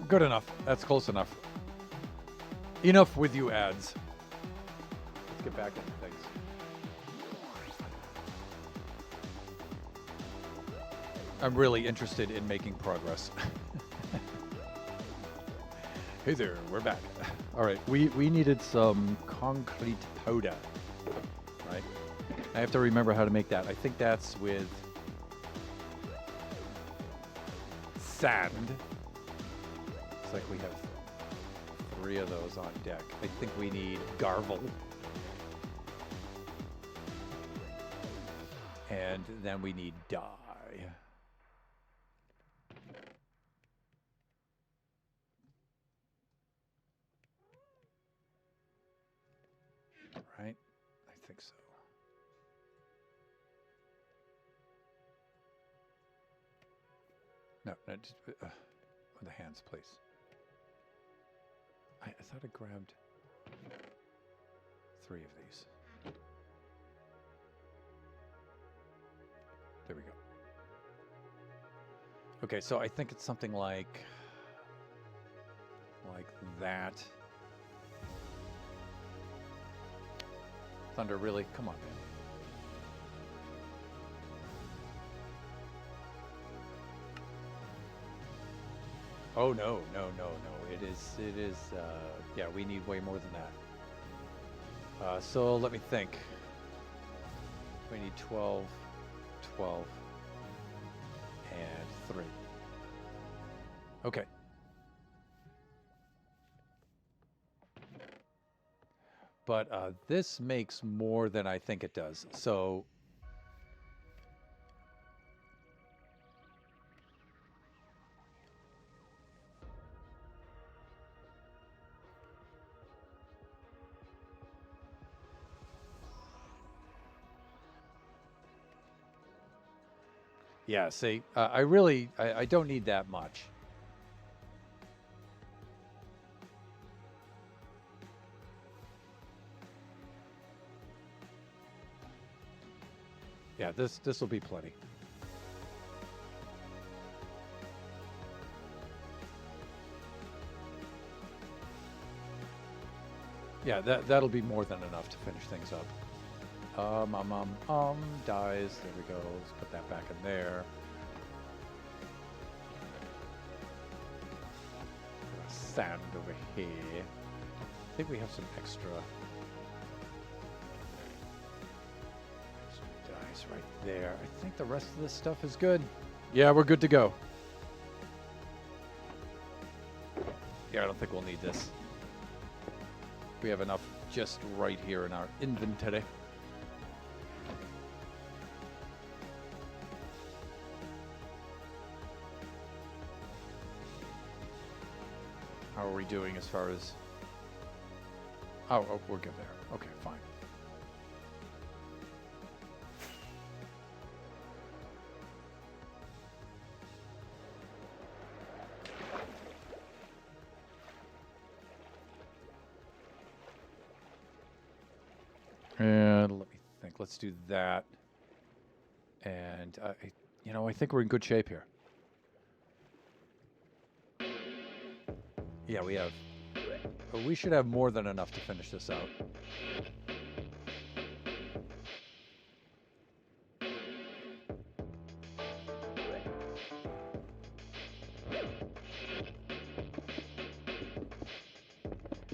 Good enough. That's close enough. Enough with you ads. Let's get back into things. I'm really interested in making progress. Hey there, we're back. All right, we needed some concrete powder, right? I have to remember how to make that. I think that's with sand. Looks like we have 3 of those on deck. I think we need garble. And then we need dye. Right? I think so. No, just with the hands, please. I thought I grabbed 3 of these. There we go. Okay, so I think it's something like that. Thunder, really? Come on, man. Oh, no. It is, yeah, we need way more than that. So let me think. We need 12, 12, and 3. Okay. But this makes more than I think it does. So yeah, see, I don't need that much. Yeah, this will be plenty. Yeah, that'll be more than enough to finish things up. Dies. There we go. Let's put that back in there. sand over here. I think we have some extra dice right there. I think the rest of this stuff is good. Yeah, we're good to go. Yeah, I don't think we'll need this. We have enough just right here in our inventory. How are we doing as far as... Oh, we're good there. Okay, fine. And let me think. Let's do that. And, you know, I think we're in good shape here. Yeah, we have. But we should have more than enough to finish this out.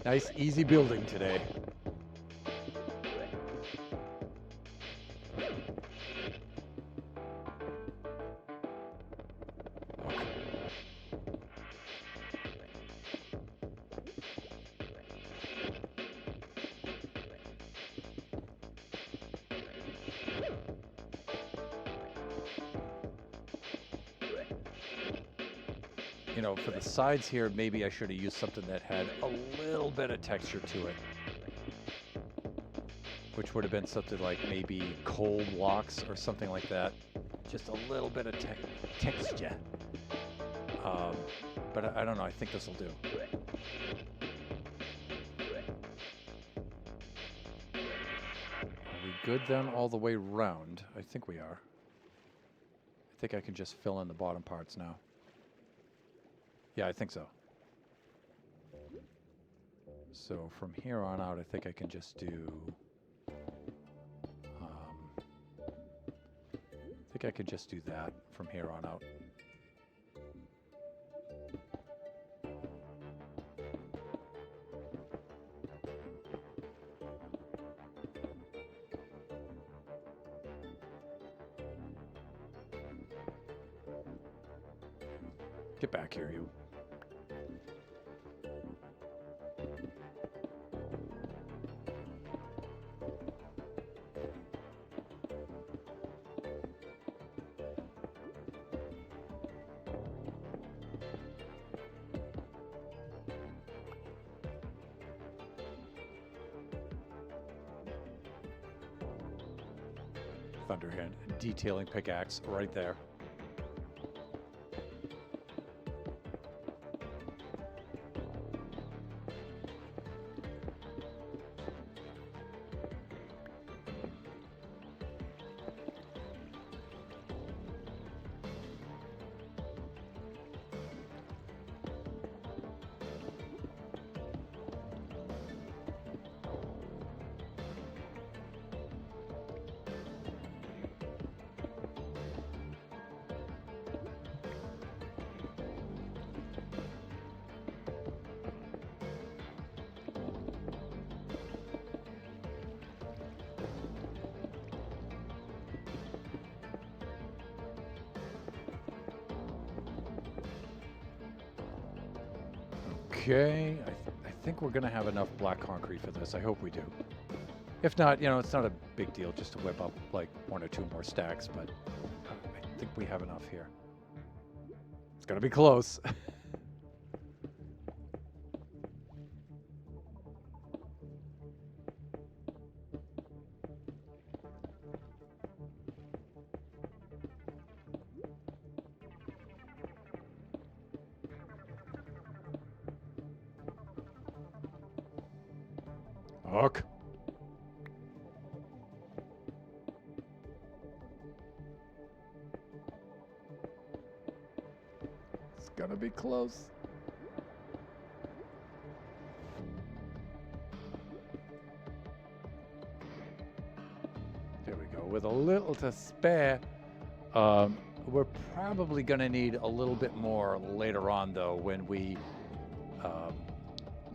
Nice, easy building today. You know, for the sides here, maybe I should have used something that had a little bit of texture to it. Which would have been something like maybe coal blocks or something like that. Just a little bit of texture. But I don't know, I think this will do. Are we good then all the way round? I think we are. I think I can just fill in the bottom parts now. Yeah, I think so. So from here on out, I think I can just do... I think I could just do that from here on out. Get back here, you. Thunderhand, detailing pickaxe right there. Okay, I think we're going to have enough black concrete for this. I hope we do. If not, you know, it's not a big deal just to whip up like 1 or 2 more stacks, but I think we have enough here. It's going to be close. Hook. It's gonna be close. There we go. With a little to spare. We're probably gonna need a little bit more later on, though, when we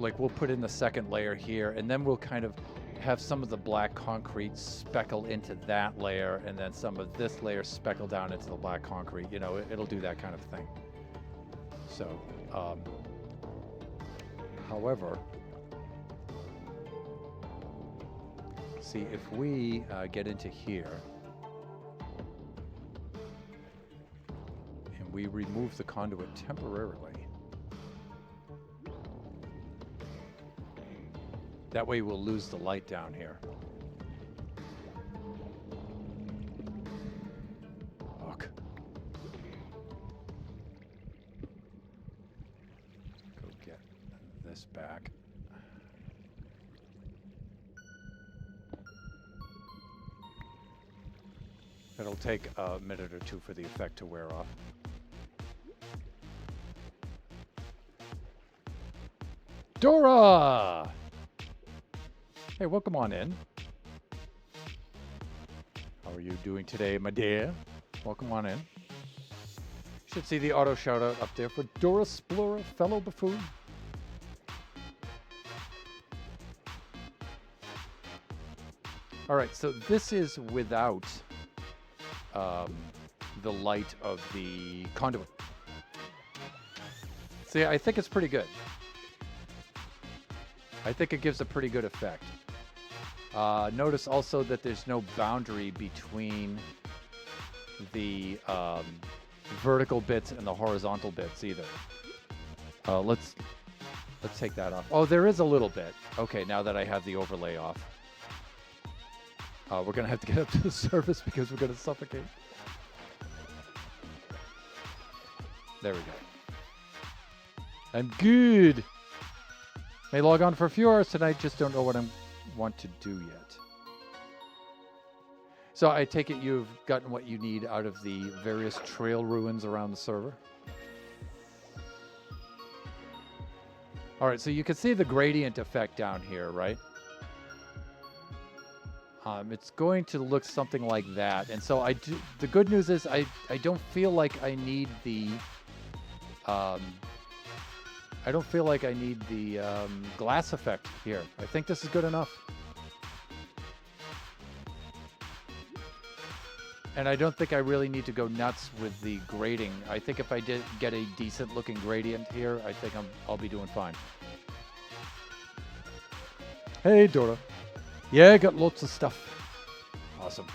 like we'll put in the second layer here, and then we'll kind of have some of the black concrete speckle into that layer, and then some of this layer speckle down into the black concrete. You know, it'll do that kind of thing. So, however, see, if we get into here and we remove the conduit temporarily, that way we'll lose the light down here. Fuck. Go get this back. It'll take a minute or two for the effect to wear off. Dora! Hey, welcome on in. How are you doing today, my dear? Welcome on in. You should see the auto shout out up there for Dora Splora, fellow buffoon. All right, so this is without the light of the conduit. See, I think it's pretty good. I think it gives a pretty good effect. Notice also that there's no boundary between the vertical bits and the horizontal bits either. Let's take that off. Oh, there is a little bit. Okay, now that I have the overlay off. We're going to have to get up to the surface because we're going to suffocate. There we go. I'm good. May log on for a few hours tonight, just don't know what I want to do yet. So I take it you've gotten what you need out of the various trail ruins around the server. All right, so you can see the gradient effect down here, right? It's going to look something like that. And so the good news is I don't feel like I need the glass effect here. I think this is good enough. And I don't think I really need to go nuts with the grading. I think if I did get a decent looking gradient here, I think I'll be doing fine. Hey, Dora. Yeah, got lots of stuff. Awesome.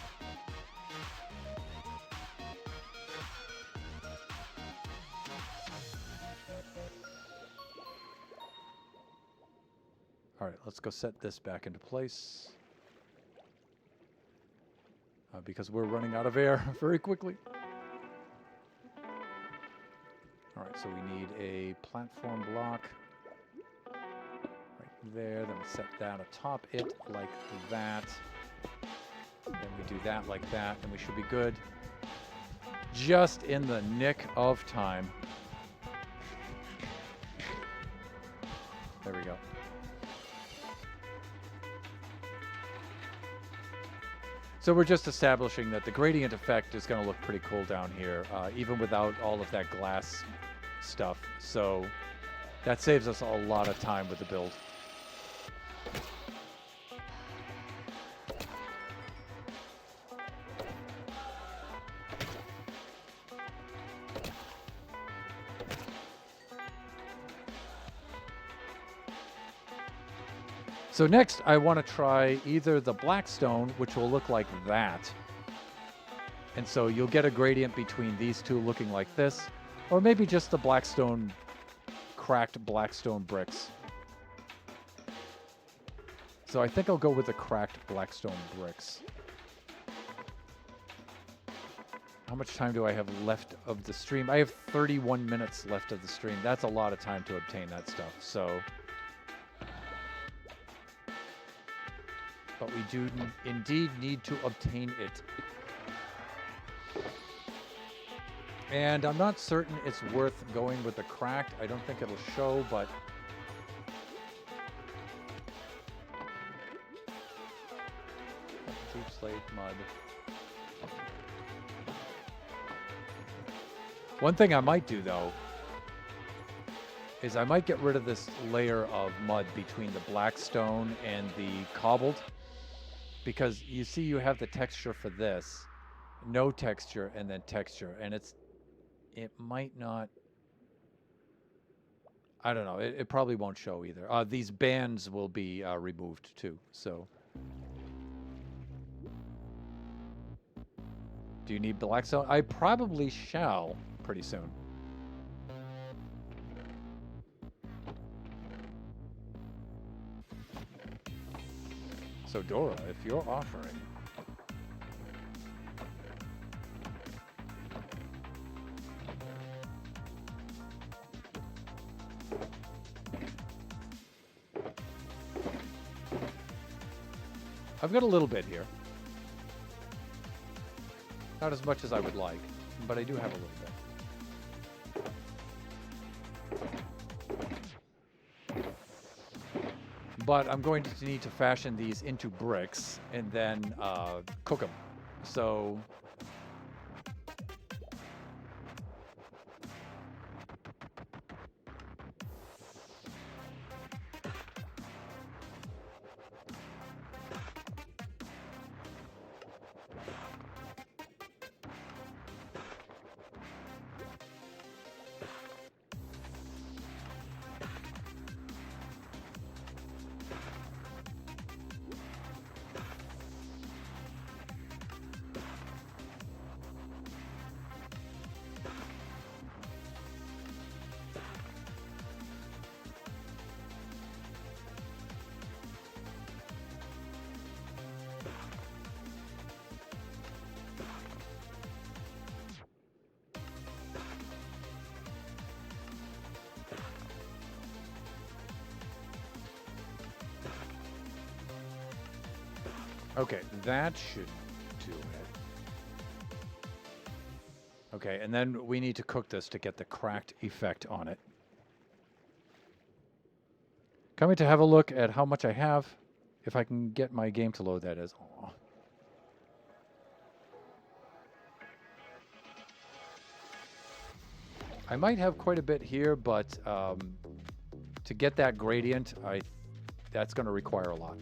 All right, let's go set this back into place. Because we're running out of air very quickly. All right, so we need a platform block right there. Then we set that atop it like that. Then we do that like that, and we should be good. Just in the nick of time. There we go. So we're just establishing that the gradient effect is going to look pretty cool down here, even without all of that glass stuff. So that saves us a lot of time with the build. So next, I want to try either the blackstone, which will look like that. And so you'll get a gradient between these two looking like this, or maybe just the blackstone, cracked blackstone bricks. So I think I'll go with the cracked blackstone bricks. How much time do I have left of the stream? I have 31 minutes left of the stream. That's a lot of time to obtain that stuff. So... but we do indeed need to obtain it. And I'm not certain it's worth going with the cracked. I don't think it'll show, but... deep slate mud. One thing I might do, though, is I might get rid of this layer of mud between the black stone and the cobbled, because you see you have the texture for this, no texture, and then texture, and it might not, I don't know, it probably won't show either. These bands will be removed too, so. Do you need black stone? I probably shall pretty soon. So Dora, if you're offering, I've got a little bit here. Not as much as I would like, but I do have a little bit. But I'm going to need to fashion these into bricks and then cook them. So okay, that should do it. Okay, and then we need to cook this to get the cracked effect on it. Coming to have a look at how much I have, if I can get my game to load, that is. Aww. I might have quite a bit here, but to get that gradient, that's going to require a lot.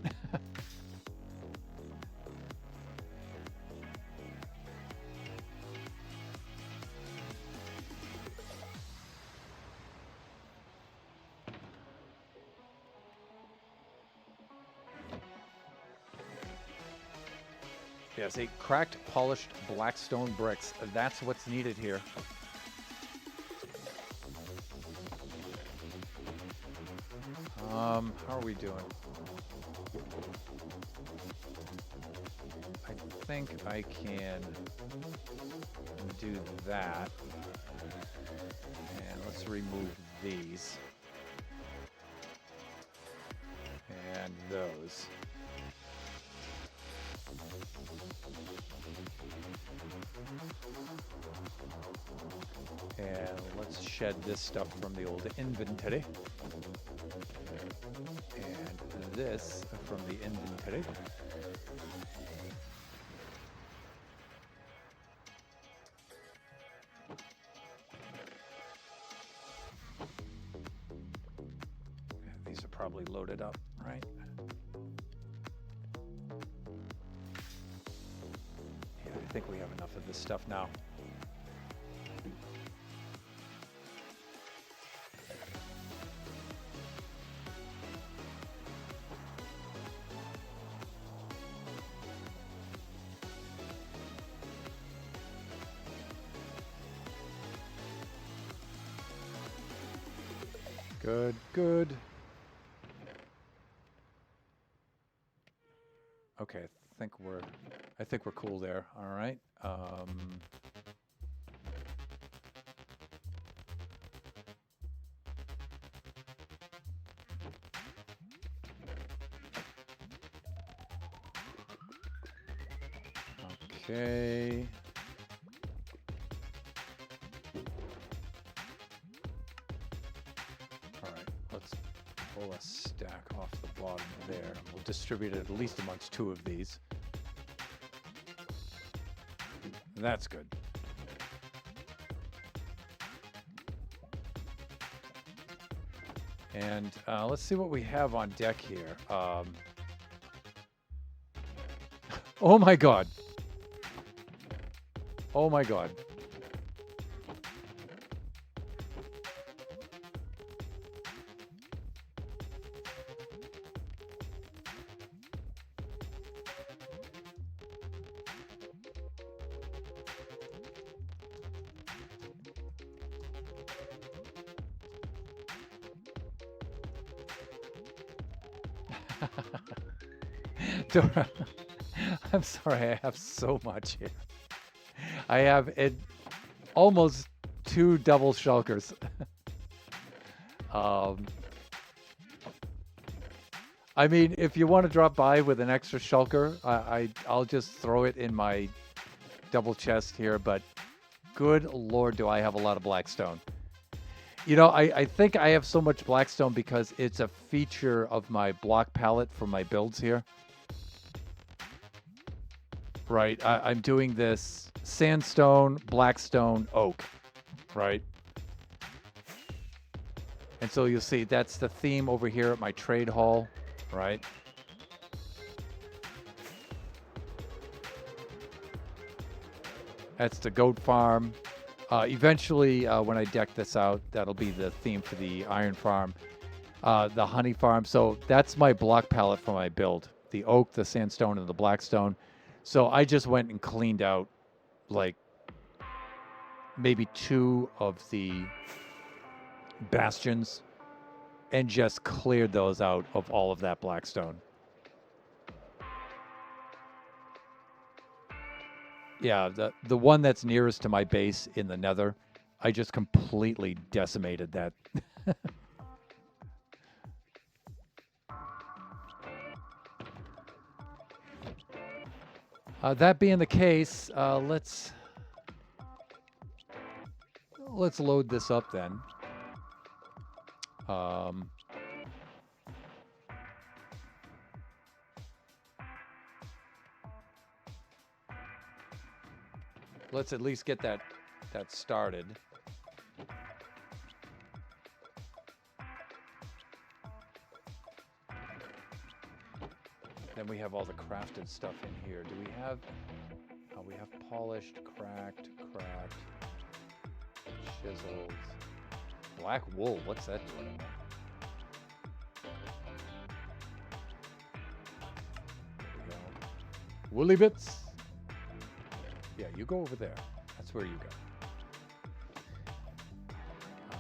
Yeah, see, cracked, polished black stone bricks. That's what's needed here. How are we doing? I think I can do that. And let's remove these. And those. And let's shed this stuff from the old inventory. And this from the inventory. These are probably loaded up, right? Yeah, I think we have enough of this stuff now. Good, good. Okay, I think we're cool there. All right. Okay. Pull a stack off the bottom there. We'll distribute it at least amongst two of these. That's good. And let's see what we have on deck here. Oh my god. Oh my god. Dora, I'm sorry, I have so much here. I have almost 2 double shulkers. I mean, if you want to drop by with an extra shulker, I'll just throw it in my double chest here, but good lord, do I have a lot of blackstone. You know, I think I have so much blackstone because it's a feature of my block palette for my builds here. Right, I'm doing this sandstone, blackstone, oak, right? And so you'll see that's the theme over here at my trade hall, right? That's the goat farm. Eventually, when I deck this out, that'll be the theme for the iron farm, the honey farm. So that's my block palette for my build. The oak, the sandstone, and the blackstone. So I just went and cleaned out like maybe 2 of the bastions and just cleared those out of all of that blackstone. Yeah, the one that's nearest to my base in the nether, I just completely decimated that. That being the case, let's load this up then. Let's at least get that started. Then we have all the crafted stuff in here. Do we have... we have polished, cracked, chiseled. Black wool, what's that doing? There we go. Woolly bits. Yeah, you go over there. That's where you go.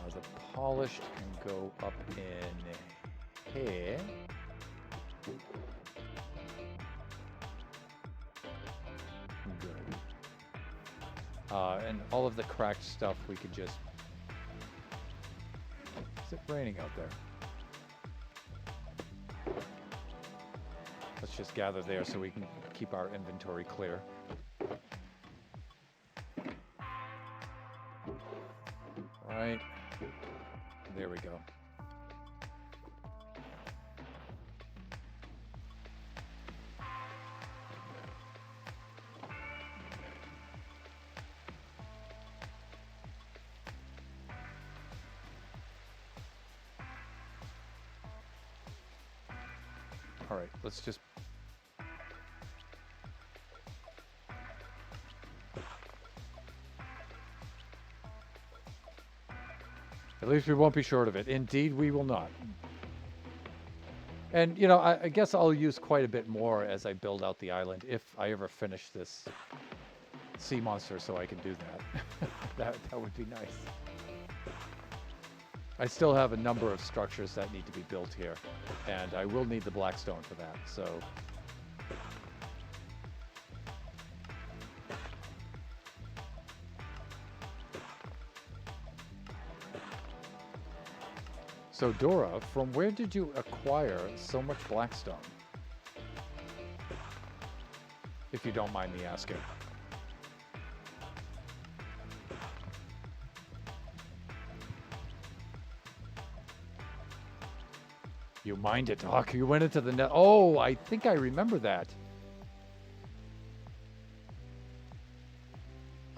The polished can go up in here. Good. And all of the cracked stuff we could just... Is it raining out there? Let's just gather there so we can keep our inventory clear. Right. There we go. All right, let's just... At least we won't be short of it. Indeed, we will not. And, you know, I guess I'll use quite a bit more as I build out the island if I ever finish this sea monster so I can do that. that would be nice. I still have a number of structures that need to be built here, and I will need the blackstone for that, so... So Dora, from where did you acquire so much blackstone? If you don't mind me asking. You mined it, Doc. You went into the net. Oh, I think I remember that.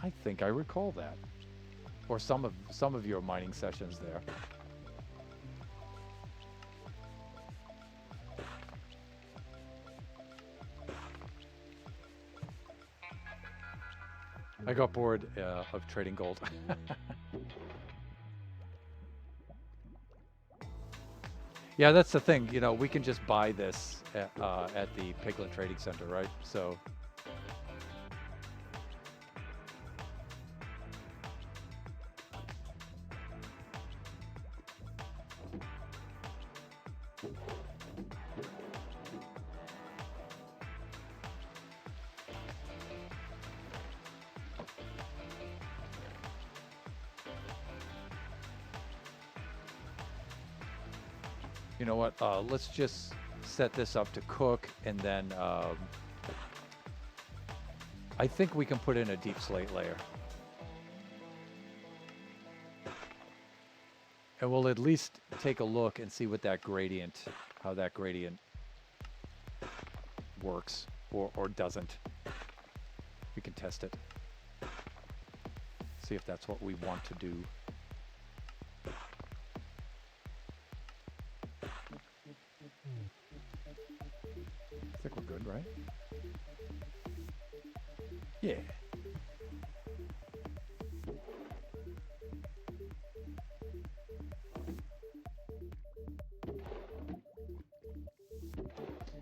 I think I recall that. Or some of your mining sessions there. I got bored of trading gold. Yeah, that's the thing. You know, we can just buy this at the Piglet Trading Center, right? So, you know what? Let's just set this up to cook, and then I think we can put in a deep slate layer. And we'll at least take a look and see what that gradient, how that gradient works or doesn't. We can test it. See if that's what we want to do. I think we're good, right? Yeah.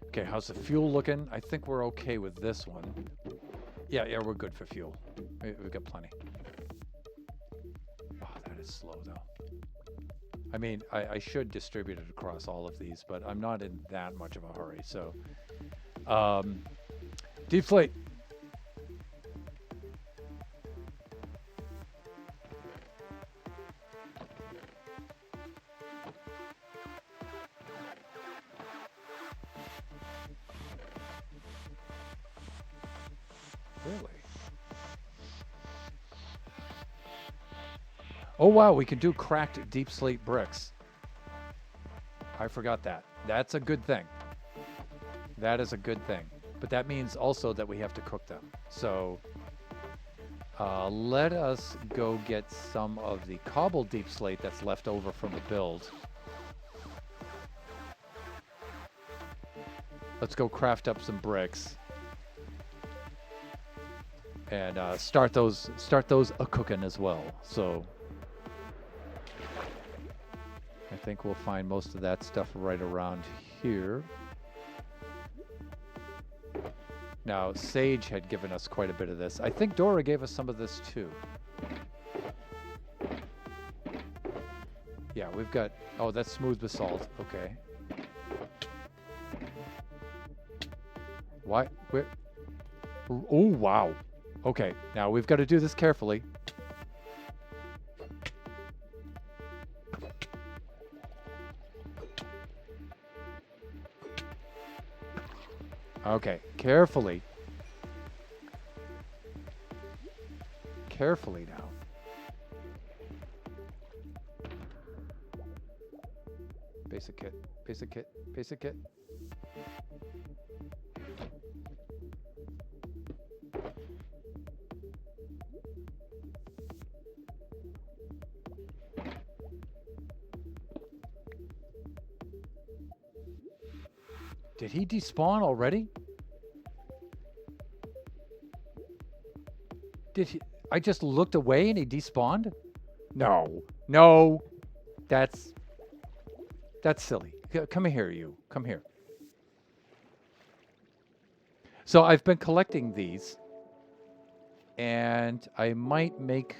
Okay, how's the fuel looking? I think we're okay with this one. Yeah, we're good for fuel. We've got plenty. Oh, that is slow, though. I mean, I should distribute it across all of these, but I'm not in that much of a hurry, so... deflate. Really? Oh wow, we can do cracked deep slate bricks. I forgot that. That's a good thing. That is a good thing. But that means also that we have to cook them. So let us go get some of the cobbled deep slate that's left over from the build. Let's go craft up some bricks. And start those a-cooking as well. So I think we'll find most of that stuff right around here. Now, Sage had given us quite a bit of this. I think Dora gave us some of this too. Yeah, we've got... Oh, that's smooth basalt. Okay. Why? Where? Oh, wow. Okay, now we've got to do this carefully. Okay, carefully. Carefully now. Basic kit, basic kit, basic kit. Did he despawn already? Did he? I just looked away and he despawned? No. No. That's silly. Come here, you. Come here. So I've been collecting these, and I might make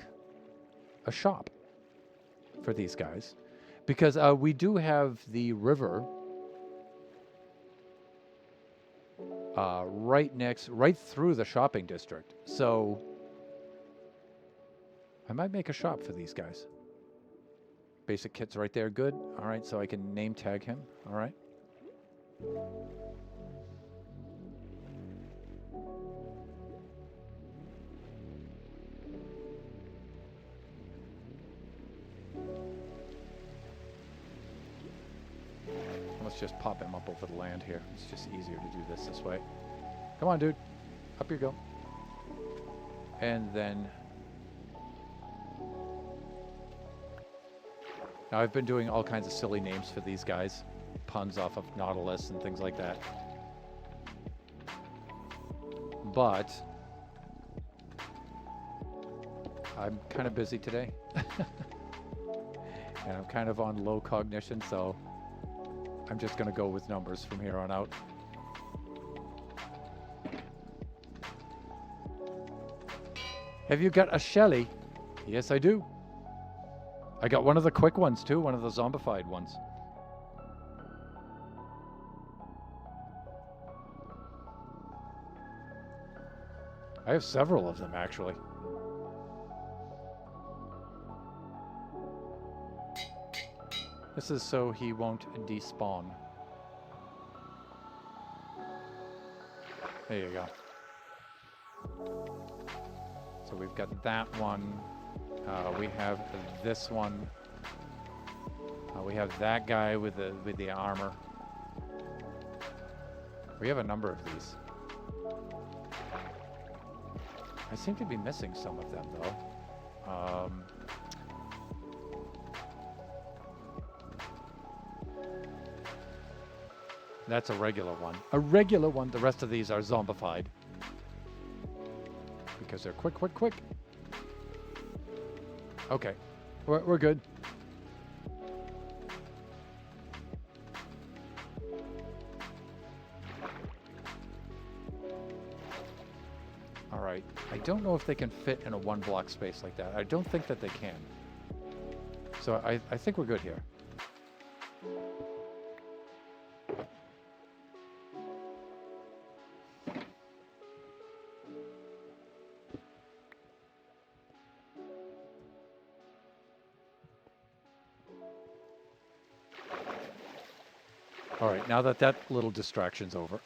a shop for these guys, because we do have the river right through the shopping district. So I might make a shop for these guys. Basic kit's right there. Good. All right, so I can name tag him. All right. Let's just pop him up over the land here. It's just easier to do this way. Come on, dude. Up you go. And then... Now, I've been doing all kinds of silly names for these guys. Puns off of Nautilus and things like that. But... I'm kind of busy today. And I'm kind of on low cognition, so I'm just going to go with numbers from here on out. Have you got a Shelly? Yes, I do. I got one of the quick ones too, one of the zombified ones. I have several of them, actually. This is so he won't despawn. There you go. So we've got that one. We have this one. We have that guy with the armor. We have a number of these. I seem to be missing some of them, though. That's a regular one. A regular one. The rest of these are zombified. Because they're quick, quick, quick. Okay. We're good. Alright. I don't know if they can fit in a one block space like that. I don't think that they can. So I think we're good here. All right, now that that little distraction's over.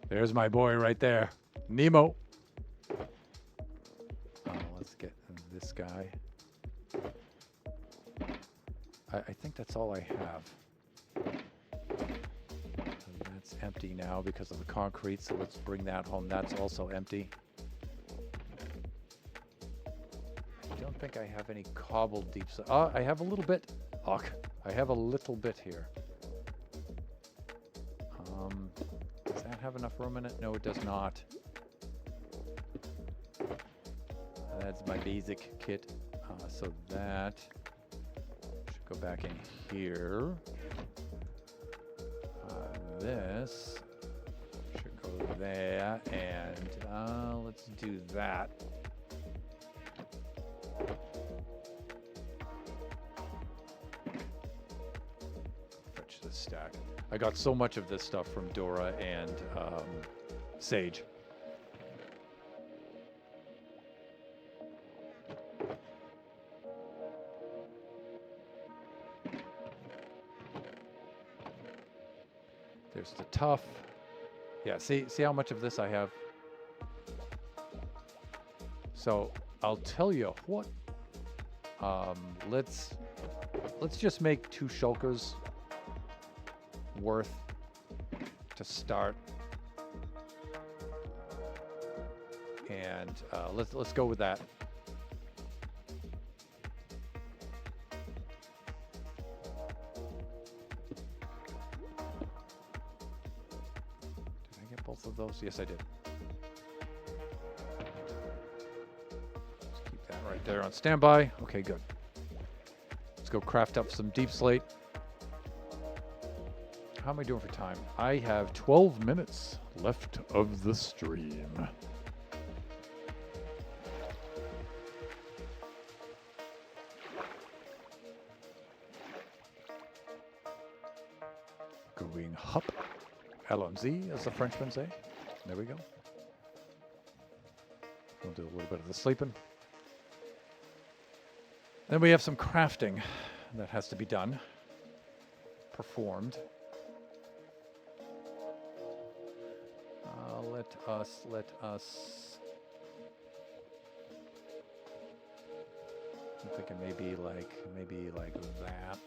There's my boy right there, Nemo. Let's get this guy. I think that's all I have. That's empty now because of the concrete, so let's bring that home. That's also empty. I don't think I have any cobbled deep. Oh, I have a little bit. Oh, I have a little bit here. Does that have enough room in it? No, it does not. That's my basic kit. So that should go back in here. This should go there, and let's do that. Fetch this stack. I got so much of this stuff from Dora and Sage. There's the tough. Yeah, see how much of this I have. So I'll tell you what. Let's just make 2 shulkers worth to start, and let's go with that. Both of those? Yes, I did. Just keep that right there on standby. Okay, good. Let's go craft up some deep slate. How am I doing for time? I have 12 minutes left of the stream. Going hop. LMZ, as the Frenchmen say. There we go. We'll do a little bit of the sleeping. Then we have some crafting that has to be done, performed. Let us. I'm thinking maybe like that.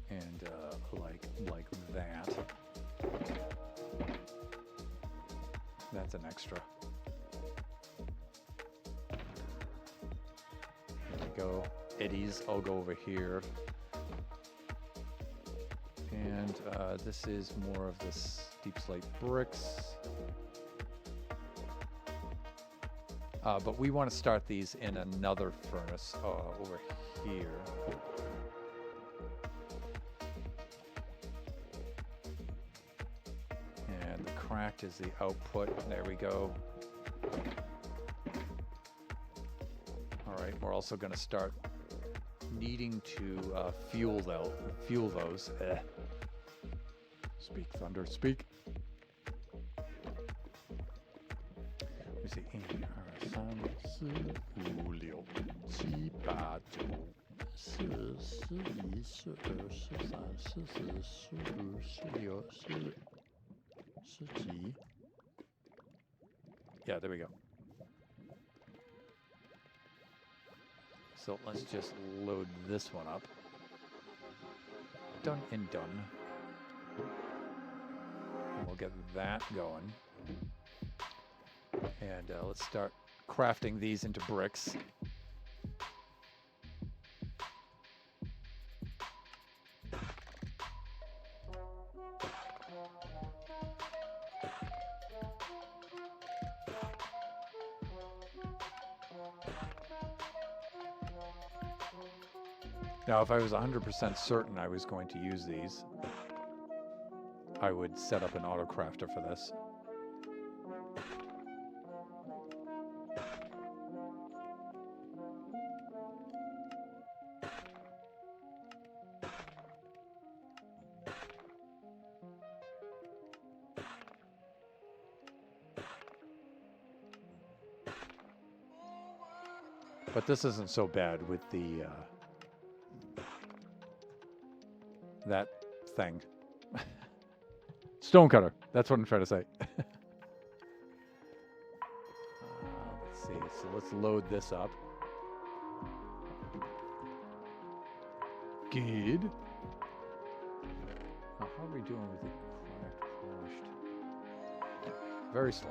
And like that. That's an extra. go. Eddies, I'll go over here. And this is more of this deep slate bricks. But we want to start these in another furnace over here. And the cracked is the output. There we go. All right, we're also going to start needing to fuel those. Speak, thunder, speak. Let me see. 1、2、3、4、5、6、7、8、9、10、11、12、13、14、15、16、17、18. Yeah, there we go. So let's just load this one up. Done and done. And we'll get that going. And let's start crafting these into bricks. Now, if I was 100% certain I was going to use these, I would set up an auto crafter for this. But this isn't so bad with the that thing. Stonecutter. That's what I'm trying to say. Let's see. So let's load this up. Good. Now, how are we doing with the cracked polished? Very slow.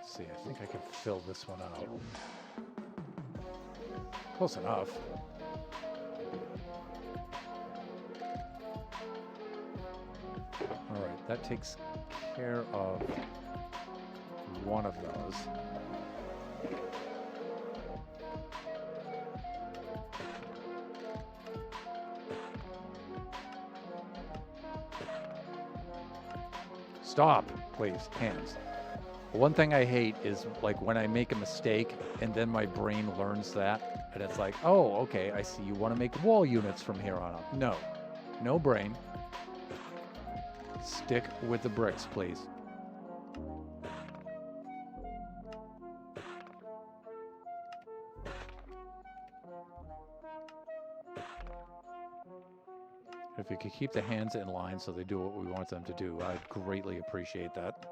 See, I think I can fill this one out. Close enough. All right, that takes care of one of those. Stop, please, hands. One thing I hate is like when I make a mistake and then my brain learns that and it's like, oh, okay, I see you want to make wall units from here on up. No, no brain. Stick with the bricks, please. If you could keep the hands in line so they do what we want them to do, I'd greatly appreciate that.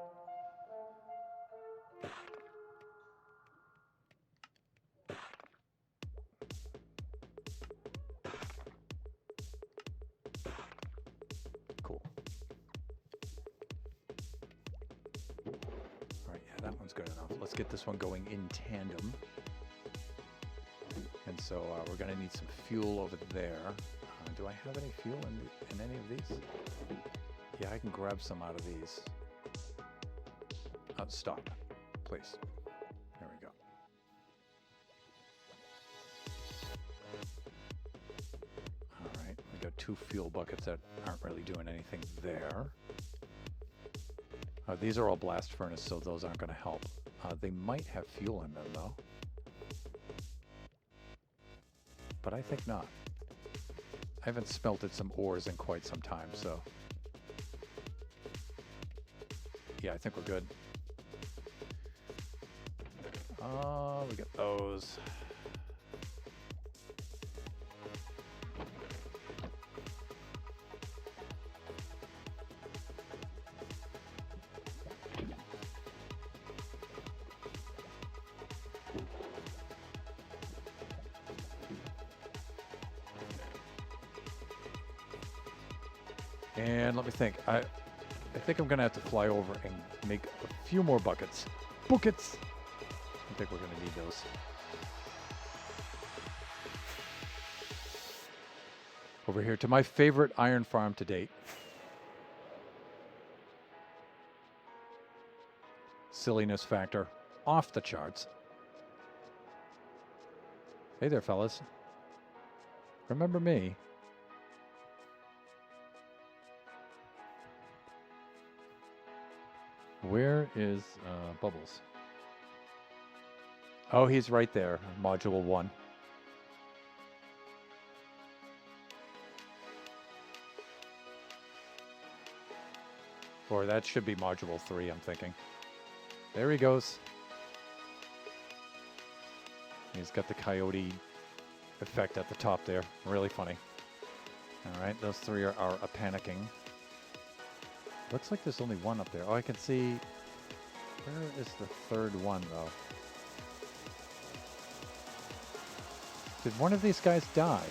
Let's get this one going in tandem. And so we're going to need some fuel over there. Do I have any fuel in any of these? Yeah, I can grab some out of these. Stop, please. There we go. All right, we got 2 fuel buckets that aren't really doing anything there. These are all blast furnace, so those aren't going to help. They might have fuel in them, though. But I think not. I haven't smelted some ores in quite some time, so yeah, I think we're good. We got those. And let me think. I think I'm gonna have to fly over and make a few more buckets. Buckets! I think we're gonna need those. Over here to my favorite iron farm to date. Silliness factor off the charts. Hey there, fellas. Remember me? Where is Bubbles? Oh, he's right there, Module 1. Or that should be Module 3, I'm thinking. There he goes. He's got the coyote effect at the top there. Really funny. All right, those three are panicking. Looks like there's only one up there. Oh, I can see. Where is the third one, though? Did one of these guys die?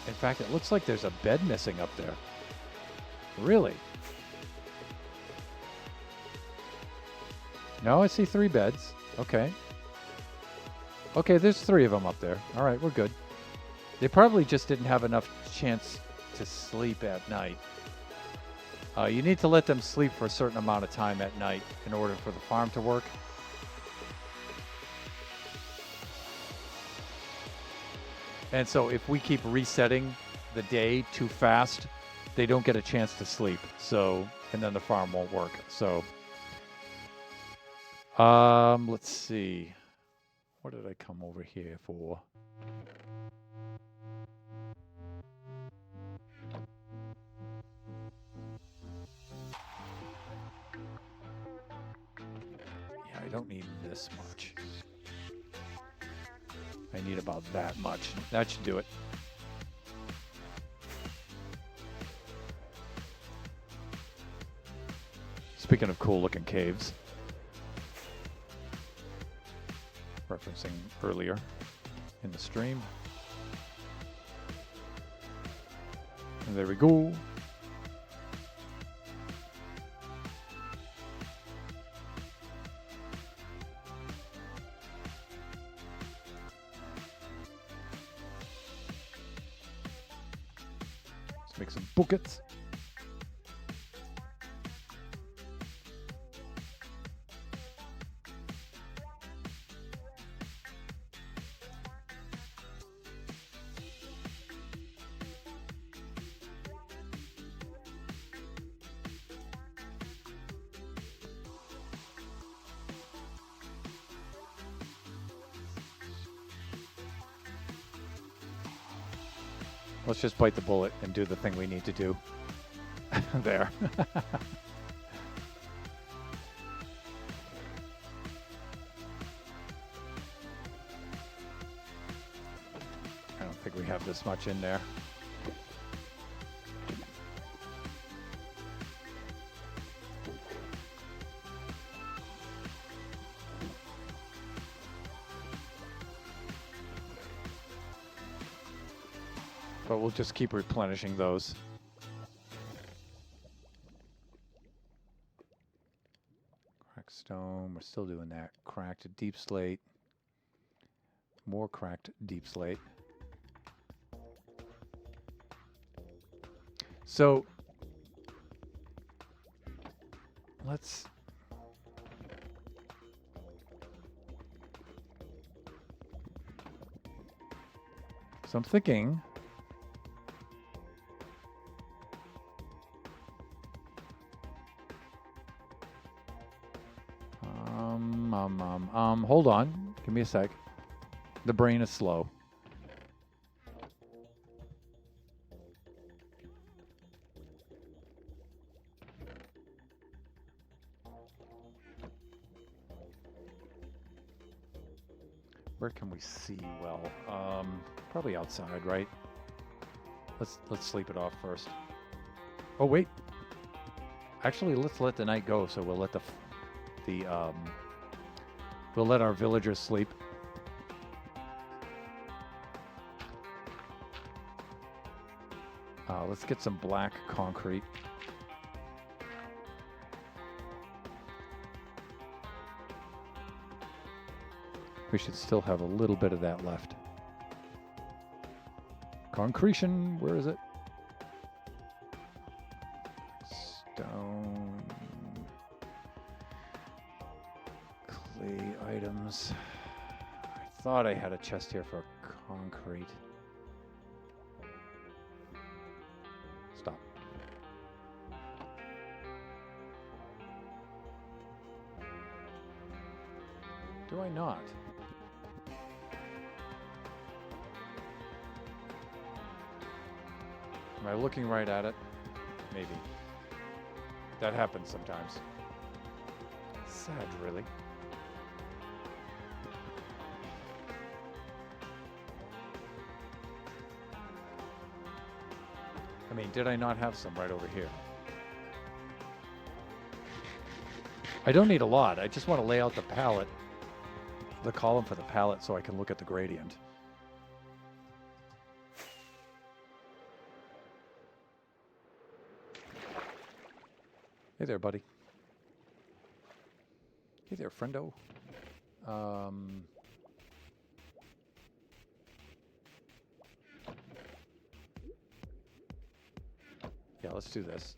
In fact, it looks like there's a bed missing up there. Really? No, I see 3 beds. Okay. Okay, there's 3 of them up there. All right, we're good. They probably just didn't have enough chance to sleep at night. You need to let them sleep for a certain amount of time at night in order for the farm to work. And so if we keep resetting the day too fast, they don't get a chance to sleep. So, and then the farm won't work. So, let's see. What did I come over here for? Yeah, I don't need this much. I need about that much. That should do it. Speaking of cool looking caves, referencing earlier in the stream. And there we go. Let's make some buckets. Let's just bite the bullet and do the thing we need to do. There. I don't think we have this much in there. But we'll just keep replenishing those. Cracked stone, we're still doing that. Cracked deep slate. More cracked deep slate. So, let's... So I'm thinking... hold on. Give me a sec. The brain is slow. Where can we see well? Probably outside, right? Let's sleep it off first. Oh wait. Actually, let's let the night go. So we'll let we'll let our villagers sleep. Let's get some black concrete. We should still have a little bit of that left. Concretion, where is it? Stone. Clay items. I thought I had a chest here for concrete. Stop. Do I not? Am I looking right at it? Maybe. That happens sometimes. Sad, really. I mean, did I not have some right over here? I don't need a lot. I just want to lay out the palette, the column for the palette, so I can look at the gradient. Hey there, buddy. Hey there, friendo. Yeah, let's do this.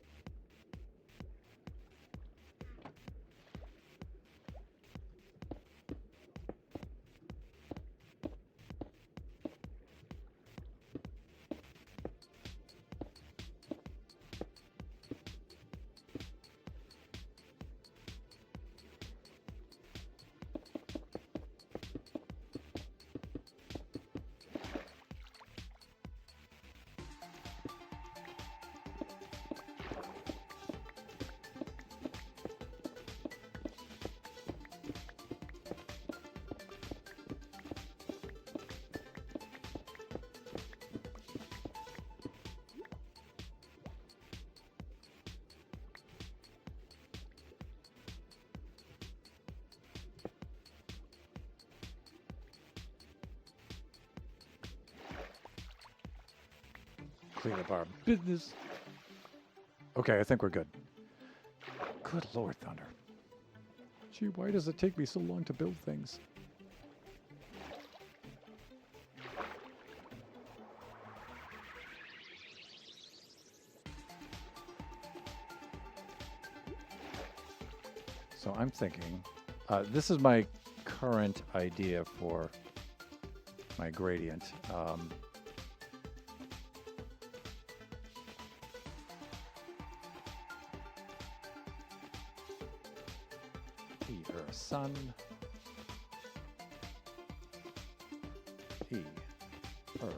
Clean up our business. Okay, I think we're good. Good Lord, Thunder. Gee, why does it take me so long to build things? So I'm thinking, this is my current idea for my gradient. Sun, he, her,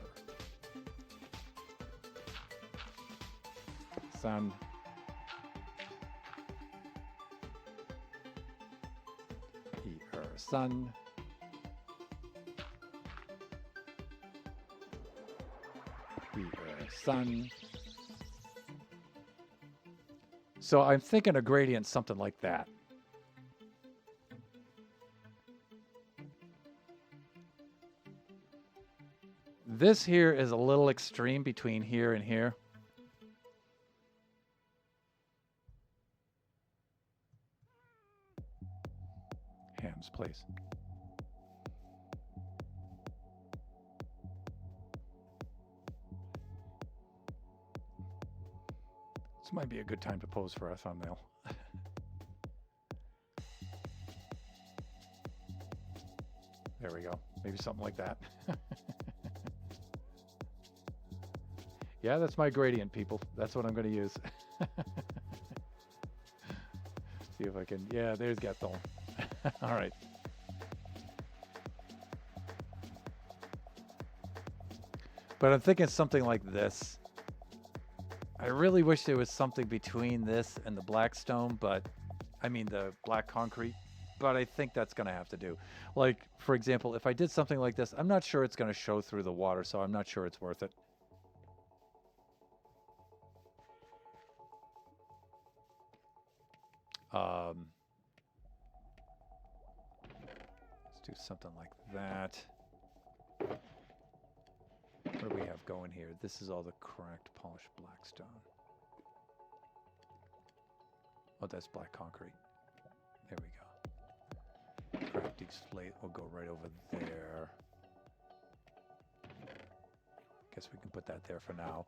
sun, he, her, sun, he, her, sun. So I'm thinking a gradient something like that. This here is a little extreme between here and here. Hams, please. This might be a good time to pose for a thumbnail. There we go. Maybe something like that. Yeah, that's my gradient, people. That's what I'm going to use. See if I can... Yeah, there's Gaston. All right. But I'm thinking something like this. I really wish there was something between this and the black stone, but... I mean, the black concrete. but I think that's going to have to do. Like, for example, if I did something like this, I'm not sure it's going to show through the water, so I'm not sure it's worth it. Let's do something like that. What do we have going here? This is all the cracked, polished blackstone. Oh, that's black concrete. There we go. Cracked slate will go right over there. Guess we can put that there for now.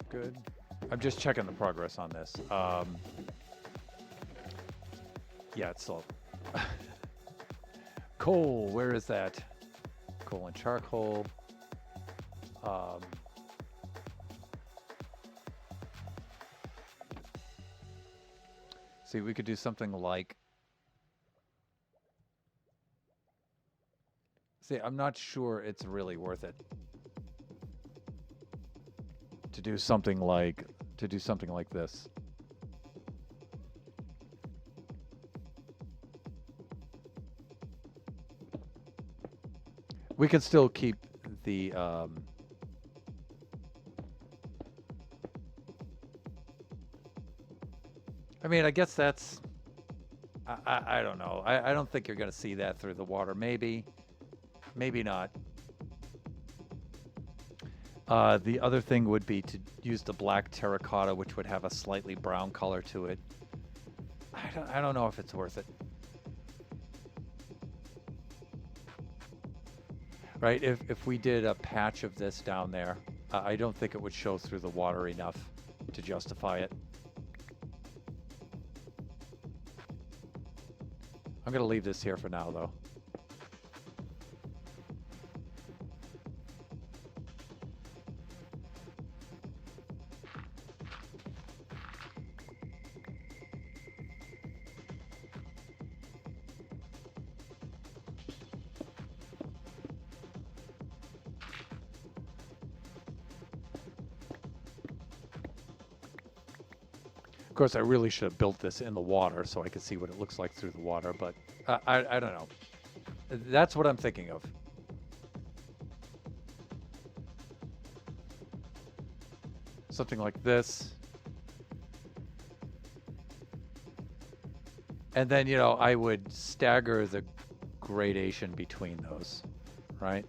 Good. I'm just checking the progress on this. Yeah, it's still... Coal, where is that? Coal and charcoal. See, we could do something like... See, I'm not sure it's really worth it. To do something like this. We can still keep the I mean, I guess that's I don't know. I don't think you're going to see that through the water. Maybe not. The other thing would be to use the black terracotta, which would have a slightly brown color to it. I don't know if it's worth it. Right? If we did a patch of this down there, I don't think it would show through the water enough to justify it. I'm going to leave this here for now, though. Of course, I really should have built this in the water so I could see what it looks like through the water, but I don't know. That's what I'm thinking of. Something like this. And then, you know, I would stagger the gradation between those, right?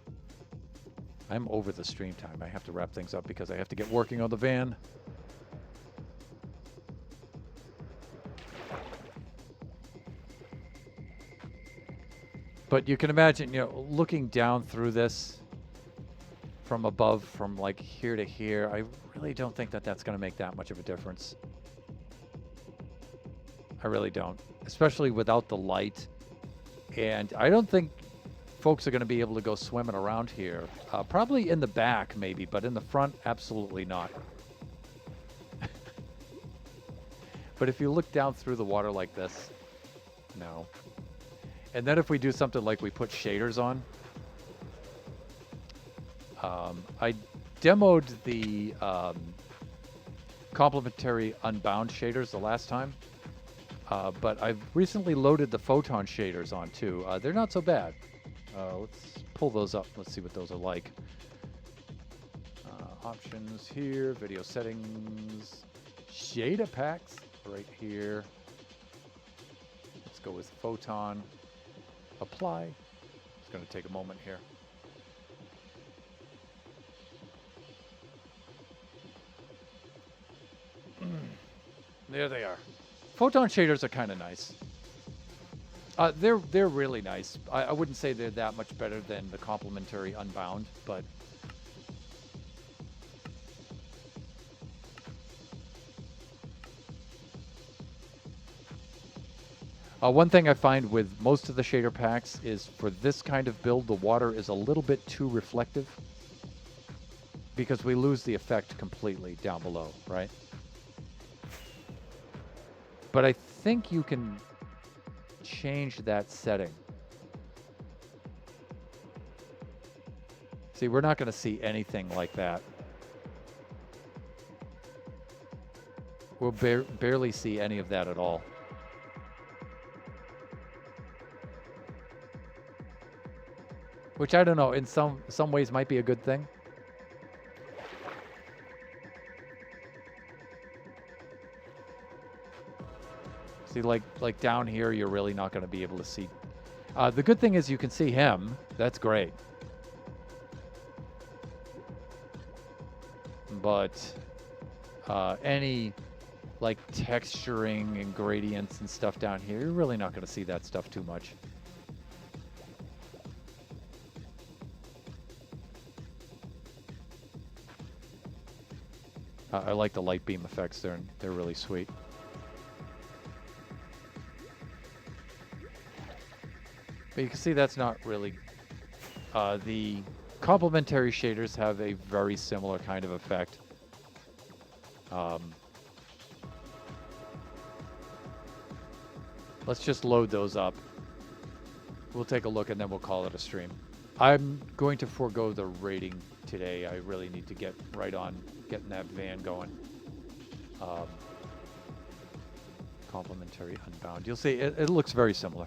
I'm over the stream time. I have to wrap things up because I have to get working on the van. But you can imagine, you know, looking down through this from above, from like here to here, I really don't think that that's going to make that much of a difference. I really don't, especially without the light. And I don't think folks are going to be able to go swimming around here. Probably in the back, maybe, but in the front, absolutely not. But if you look down through the water like this, no. And then if we do something like we put shaders on, I demoed the complementary unbound shaders the last time, but I've recently loaded the photon shaders on too. They're not so bad. Let's pull those up. Let's see what those are like. Options here, video settings, shader packs right here. Let's go with photon. Apply. It's going to take a moment here. There they are. Photon shaders are kind of nice. They're really nice. I wouldn't say they're that much better than the complementary unbound, but one thing I find with most of the shader packs is for this kind of build, the water is a little bit too reflective because we lose the effect completely down below, right? But I think you can change that setting. See, we're not going to see anything like that. We'll barely see any of that at all. Which I don't know, in some ways might be a good thing. See, like down here, you're really not going to be able to see. The good thing is you can see him. That's great. But any like texturing and gradients and stuff down here, you're really not going to see that stuff too much. I like the light beam effects. They're really sweet. But you can see that's not really... the complementary shaders have a very similar kind of effect. Let's just load those up. We'll take a look and then we'll call it a stream. I'm going to forego the rating today. I really need to get right on getting that van going. Complementary Unbound. You'll see it looks very similar.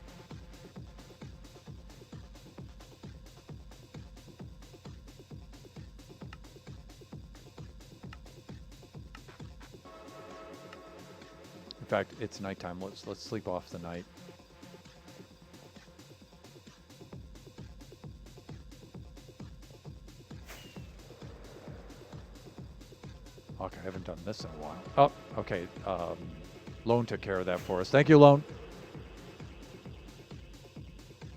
In fact, it's nighttime. Let's sleep off the night. Okay, I haven't done this in a while. Oh, okay. Lone took care of that for us. Thank you, Lone.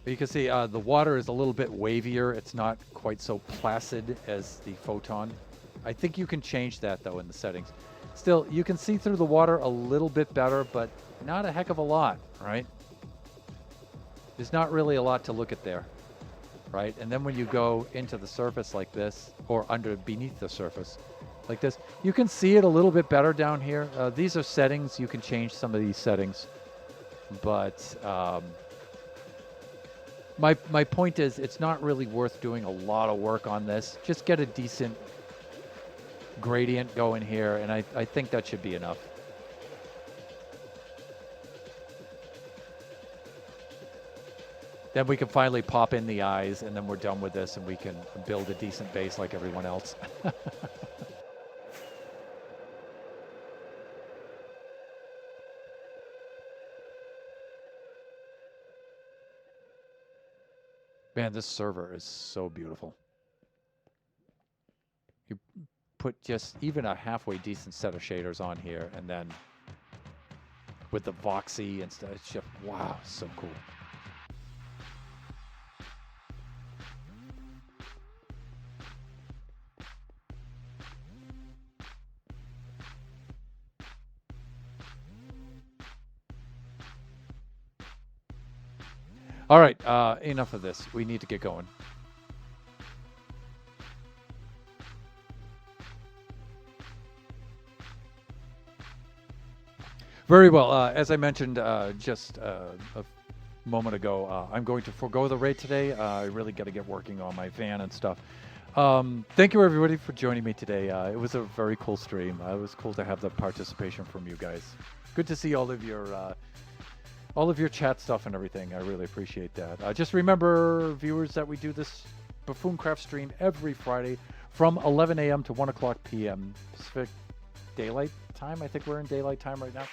But you can see the water is a little bit wavier. It's not quite so placid as the Photon. I think you can change that, though, in the settings. Still, you can see through the water a little bit better, but not a heck of a lot, right? There's not really a lot to look at there, right? And then when you go into the surface like this, or beneath the surface like this, you can see it a little bit better down here. These are settings. You can change some of these settings. But my point is, it's not really worth doing a lot of work on this. Just get a decent gradient going here, and I think that should be enough. Then we can finally pop in the eyes, and then we're done with this, and we can build a decent base like everyone else. Man, this server is so beautiful. You put just even a halfway decent set of shaders on here, and then with the voxy and stuff, it's just, wow, so cool. All right, enough of this. We need to get going. Very well. As I mentioned just a moment ago, I'm going to forego the raid today. I really got to get working on my van and stuff. Thank you, everybody, for joining me today. It was a very cool stream. It was cool to have the participation from you guys. Good to see all of your chat stuff and everything. I really appreciate that. Just remember, viewers, that we do this Buffooncraft stream every Friday from 11 a.m. to 1 o'clock p.m. Pacific Daylight Time. I think we're in Daylight Time right now.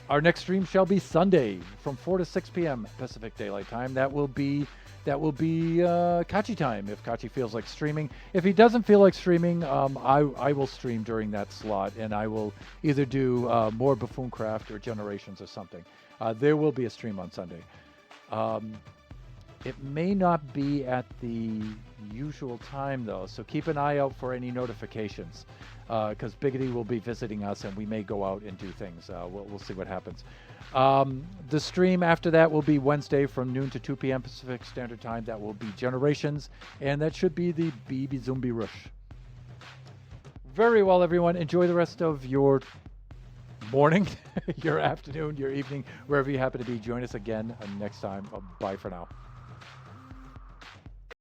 Our next stream shall be Sunday from 4 to 6 p.m. Pacific Daylight Time. That will be Kachi time if Kachi feels like streaming. If he doesn't feel like streaming, I will stream during that slot, and I will either do more Buffooncraft or Generations or something. There will be a stream on Sunday. It may not be at the usual time, though, so keep an eye out for any notifications, because Biggity will be visiting us, and we may go out and do things. We'll see what happens. The stream after that will be Wednesday from noon to 2 p.m. Pacific Standard Time. That will be Generations, and that should be the BB Zombie Rush. Very well, everyone. Enjoy the rest of your morning, your afternoon, your evening, wherever you happen to be. Join us again next time. Bye for now.